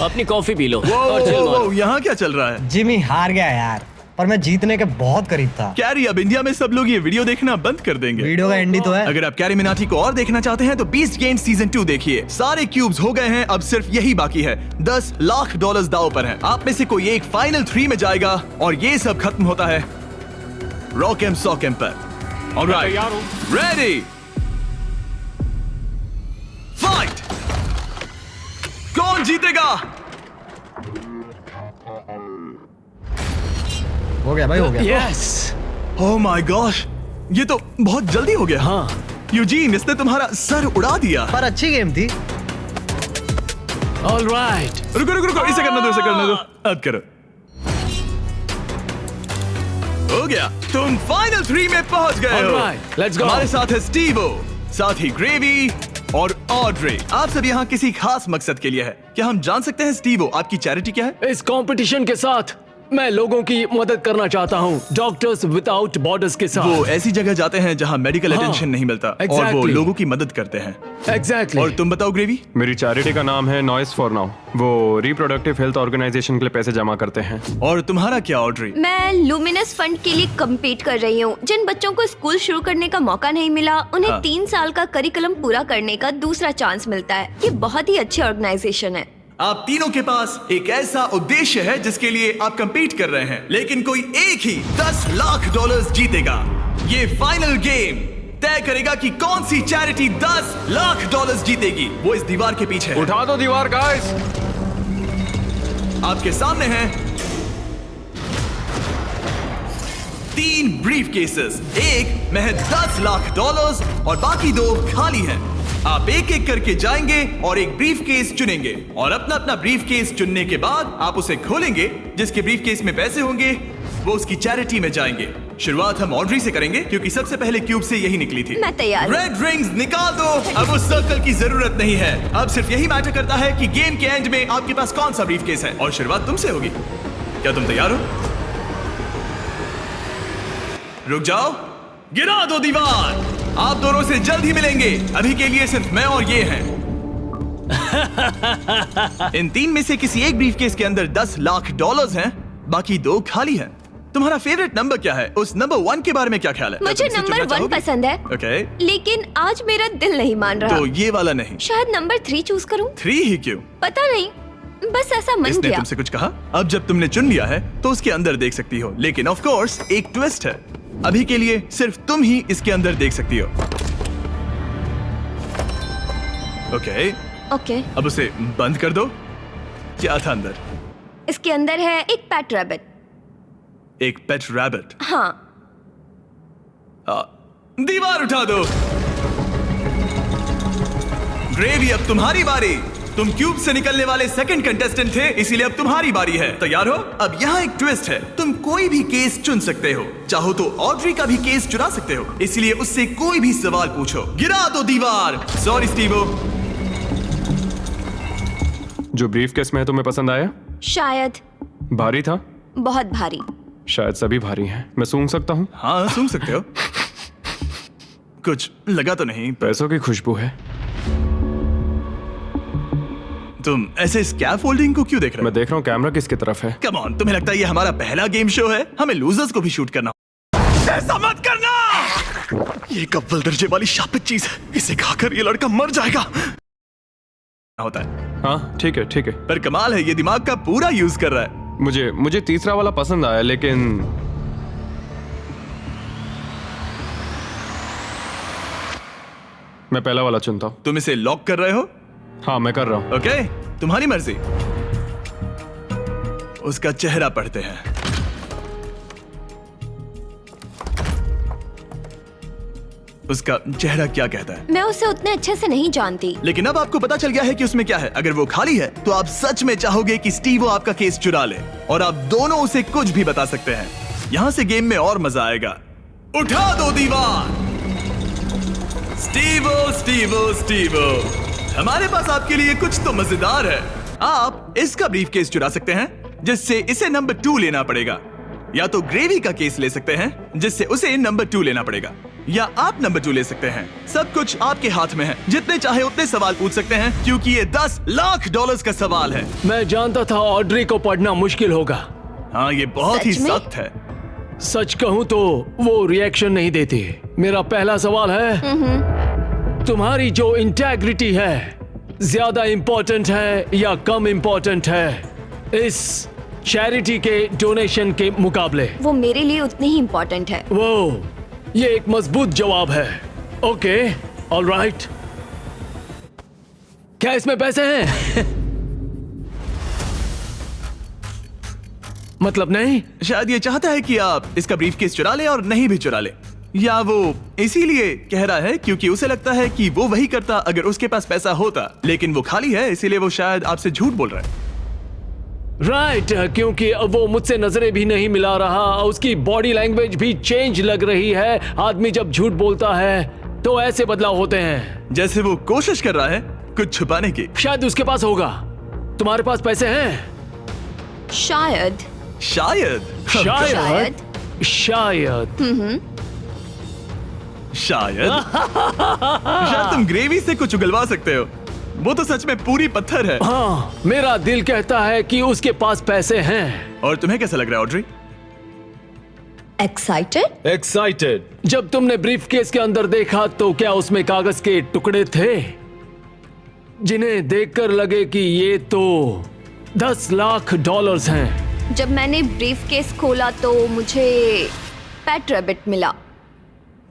अपनी कॉफी पी लो और चिल मारो। यहाँ क्या चल रहा है? जिमी हार गया यार, पर मैं जीतने के बहुत करीब था। कैरी, अब इंडिया में सब लोग ये वीडियो देखना बंद कर देंगे। वीडियो का एंड ही तो है। अगर आप कैरी मिनाटी को और देखना चाहते हैं तो बीस्ट गेम सीजन 2 देखिए। सारे क्यूब्स हो गए हैं, अब सिर्फ यही बाकी है। $10 लाख दांव पर हैं। आप में से कोई एक फाइनल 3 में जाएगा और ये सब खत्म होता है रॉकएम सॉकएम पर। Alright, ready, fight. कौन जीतेगा? हो गया भाई, हो गया। यस। ओह माय गॉश, ये तो बहुत जल्दी हो गया। हाँ यूजीन, इसने तुम्हारा सर उड़ा दिया। पर अच्छी गेम थी। All right. रुको रुको रुको, इसे करना दो, इसे करना दो। अब करो। हो गया, तुम फाइनल 3 में पहुंच गए हो। Alright, let's go. हमारे साथ है स्टीवो, साथ ही ग्रेवी और ऑड्रे। आप सब यहाँ किसी खास मकसद के लिए है। क्या हम जान सकते हैं स्टीवो, आपकी चैरिटी क्या है? इस कंपटीशन के साथ मैं लोगों की मदद करना चाहता हूँ, डॉक्टर्स विदाउट बॉर्डर्स के साथ। वो ऐसी जगह जाते हैं जहाँ मेडिकल अटेंशन नहीं मिलता और वो exactly. लोगों की मदद करते हैं। Exactly. और तुम बताओ ग्रेवी? मेरी चैरिटी का नाम है नॉइस फॉर नाउ। वो रिप्रोडक्टिव हेल्थ ऑर्गेनाइजेशन के लिए पैसे जमा करते हैं। और तुम्हारा क्या ऑड्रे? मैं लुमिनस फंड के लिए कम्पीट कर रही हूँ। जिन बच्चों को स्कूल शुरू करने का मौका नहीं मिला, उन्हें हाँ। 3 साल का करिकुलम पूरा करने का दूसरा चांस मिलता है। ये बहुत ही अच्छी ऑर्गेनाइजेशन है। आप तीनों के पास एक ऐसा उद्देश्य है जिसके लिए आप कंपीट कर रहे हैं, लेकिन कोई एक ही $10 लाख जीतेगा। ये फाइनल गेम तय करेगा कि कौन सी चैरिटी $10 लाख जीतेगी। वो इस दीवार के पीछे है। उठा दो दीवार गाइस। आपके सामने हैं 3 ब्रीफ केसेस, एक में है $10 लाख और बाकी 2 खाली हैं। आप एक एक करके जाएंगे और एक ब्रीफ केस चुनेंगे और अपना अपना ब्रीफ केस चुनने के बाद आप उसे खोलेंगे। जिसके ब्रीफ केस में पैसे होंगे वो उसकी चैरिटी में जाएंगे। शुरुआत हम ऑड्री से करेंगे क्योंकि सबसे पहले क्यूब से यही निकली थी। मैं तैयार हूं। रेड रिंग्स निकाल दो। अब उस सर्कल की जरूरत नहीं है। अब सिर्फ यही मैटर करता है कि गेम के एंड में आपके पास कौन सा ब्रीफ केस है और शुरुआत तुमसे होगी। क्या तुम तैयार हो? रुक जाओ, गिरा दो दीवार। आप दोनों से जल्द ही मिलेंगे। अभी के लिए सिर्फ मैं और ये हैं। इन 3 में से किसी एक ब्रीफकेस के अंदर $10 लाख हैं, बाकी 2 खाली हैं। तुम्हारा फेवरेट नंबर क्या है? उस नंबर 1 के बारे में क्या ख्याल है? मुझे नंबर 1 पसंद है। ओके। लेकिन आज मेरा दिल नहीं मान रहा। तो ये वाला नहीं? शायद नंबर 3 चूज करूं। 3 ही क्यों? पता नहीं, बस ऐसा मन इसने किया। तुमसे कुछ कहा? अब जब तुमने चुन लिया है तो उसके अंदर देख सकती हो, लेकिन ऑफ कोर्स एक ट्विस्ट है। अभी के लिए सिर्फ तुम ही इसके अंदर देख सकती हो। ओके। ओके। अब उसे बंद कर दो। क्या था अंदर? इसके अंदर है एक पेट रैबिट। एक पेट रैबिट? हाँ। दीवार उठा दो। ग्रेवी, अब तुम्हारी बारी। तुम क्यूब से निकलने वाले सेकंड कंटेस्टेंट थे, इसीलिए अब तुम्हारी बारी है। तैयार हो? अब यहाँ एक ट्विस्ट है। तुम कोई भी केस चुन सकते हो। चाहो तो ऑड्री का भी केस चुरा सकते हो, इसलिए उससे कोई भी सवाल पूछो। गिरा दो दीवार। Sorry Stevo. जो ब्रीफ केस में है तुम्हें पसंद आया? शायद। भारी था? बहुत भारी। शायद सभी भारी हैं। मैं सूंघ सकता हूँ? हाँ, सूंघ सकते हो। कुछ लगा तो नहीं? पैसों की खुशबू है। तुम ऐसे स्कैफोल्डिंग को क्यों देख रहे हो? मैं देख रहा हूँ कैमरा किसकी तरफ है। कम ऑन, तुम्हें लगता है ये हमारा पहला गेम शो है? हमें लूजर्स को भी शूट करना। ऐसा मत करना। ये अव्वल दर्जे वाली शापित चीज है। इसे खाकर ये लड़का मर जाएगा। होता है। हाँ ठीक है ठीक है। पर कमाल है, ये दिमाग का पूरा यूज कर रहा है। मुझे तीसरा वाला पसंद आया, लेकिन मैं पहला वाला चुनता हूँ। तुम इसे लॉक कर रहे हो? हाँ मैं कर रहा हूँ। ओके, तुम्हारी मर्जी। उसका चेहरा पढ़ते हैं। उसका चेहरा क्या कहता है? मैं उसे उतने अच्छे से नहीं जानती। लेकिन अब आपको पता चल गया है कि उसमें क्या है। अगर वो खाली है तो आप सच में चाहोगे कि स्टीवो आपका केस चुरा ले और आप दोनों उसे कुछ भी बता सकते हैं। यहाँ से गेम में और मजा आएगा। उठा दो दीवार। स्टीवो स्टीवो स्टीवो, हमारे पास आपके लिए कुछ तो मजेदार है। आप इसका ब्रीफकेस चुरा सकते हैं, जिससे इसे नंबर 2 लेना पड़ेगा, या तो ग्रेवी का केस ले सकते हैं, जिससे उसे नंबर 2 लेना पड़ेगा। या आप नंबर 2 ले सकते हैं। सब कुछ आपके हाथ में है, जितने चाहे उतने सवाल पूछ सकते हैं क्योंकि ये $10 लाख का सवाल है। मैं जानता था ऑड्री को पढ़ना मुश्किल होगा। हाँ, ये बहुत ही सख्त है। सच कहूँ तो वो रिएक्शन नहीं देती। मेरा पहला सवाल है, तुम्हारी जो इंटेग्रिटी है ज्यादा इम्पोर्टेंट है या कम इम्पोर्टेंट है इस चैरिटी के डोनेशन के मुकाबले? वो मेरे लिए उतनी ही इम्पोर्टेंट है। वो ये एक मजबूत जवाब है। Okay, alright. क्या इसमें पैसे हैं? मतलब नहीं? शायद ये चाहता है कि आप इसका ब्रीफकेस चुरा ले और नहीं भी चुरा ले, या वो इसीलिए कह रहा है क्योंकि उसे लगता है कि वो वही करता अगर उसके पास पैसा होता, लेकिन वो खाली है, इसीलिए वो शायद आपसे झूठ बोल रहा है। राइट क्योंकि वो मुझसे नजरें भी नहीं मिला रहा, उसकी बॉडी लैंग्वेज भी चेंज लग रही है। आदमी जब झूठ बोलता है तो ऐसे बदलाव होते हैं, जैसे वो कोशिश कर रहा है कुछ छुपाने की। शायद उसके पास होगा। तुम्हारे पास पैसे हैं? शायद शायद शायद शायद शायद तुम ग्रेवी से कुछ उगलवा सकते हो। वो तो सच में पूरी पत्थर है। हाँ, मेरा दिल कहता है कि उसके पास पैसे हैं। और तुम्हें कैसा लग रहा है ऑड्री? एक्साइटेड। जब तुमने ब्रीफकेस के अंदर देखा तो क्या उसमें कागज के टुकड़े थे जिन्हें देखकर लगे कि ये तो $10 लाख हैं? जब मैंने ब्रीफकेस खोला तो मुझे पेट रैबिट मिला।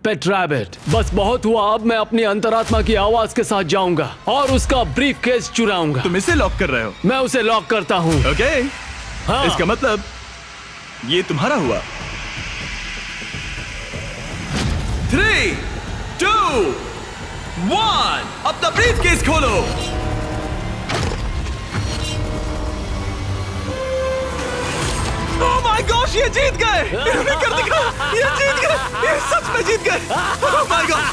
पेट रैबिट। बस बहुत हुआ, अब मैं अपनी अंतरात्मा की आवाज के साथ जाऊंगा और उसका ब्रीफकेस चुराऊंगा। तुम इसे लॉक कर रहे हो? मैं उसे लॉक करता हूँ। ओके। हाँ। इसका मतलब ये तुम्हारा हुआ। 3, 2, 1 अपना ब्रीफकेस खोलो। ओह माय गॉश, ये जीत गए। इन्होंने कर दिखाया, ये जीत गए, ये सच में जीत गए। ओह माय गॉड,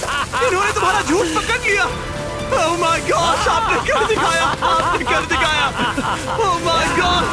इन्होंने तुम्हारा झूठ पकड़ लिया। ओह माय गॉश, आपने कर दिखाया, आपने कर दिखाया। Oh my God.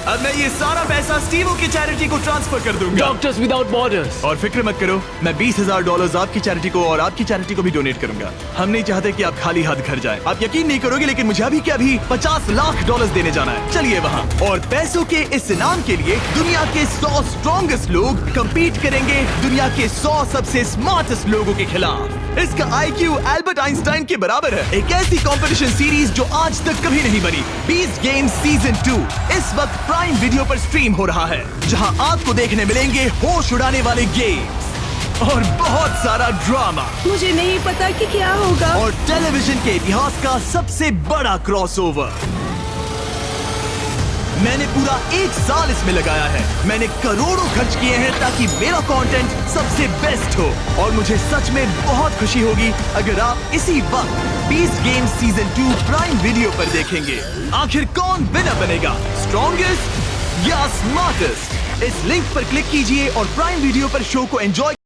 अब मैं ये सारा पैसा स्टीवो की चैरिटी को ट्रांसफर कर दूंगा। Doctors without borders. और फिक्र मत करो, मैं $20,000 आपकी चैरिटी को और आपकी चैरिटी को भी डोनेट करूंगा। हम नहीं चाहते कि आप खाली हाथ घर जाएं। आप यकीन नहीं करोगे लेकिन मुझे अभी के अभी $50 लाख देने जाना है। चलिए वहाँ। और पैसों के इस इनाम के लिए दुनिया के 100 स्ट्रॉन्गेस्ट लोग कम्पीट करेंगे दुनिया के 100 सबसे स्मार्टेस्ट लोगों के खिलाफ। इसका IQ एल्बर्ट आइंस्टाइन के बराबर है। एक ऐसी कंपटीशन सीरीज जो आज तक कभी नहीं बनी। बीस्ट गेम्स सीजन 2 इस वक्त प्राइम वीडियो पर स्ट्रीम हो रहा है, जहां आपको देखने मिलेंगे होश उड़ाने वाले गेम्स और बहुत सारा ड्रामा। मुझे नहीं पता कि क्या होगा। और टेलीविजन के इतिहास का सबसे बड़ा क्रॉसओवर। मैंने पूरा 1 साल इसमें लगाया है। मैंने करोड़ों खर्च किए हैं ताकि मेरा कंटेंट सबसे बेस्ट हो। और मुझे सच में बहुत खुशी होगी अगर आप इसी वक्त beast games season 2 prime video पर देखेंगे। आखिर कौन विनर बनेगा, स्ट्रॉन्गेस्ट या स्मार्टेस्ट? इस लिंक पर क्लिक कीजिए और प्राइम वीडियो पर शो को एंजॉय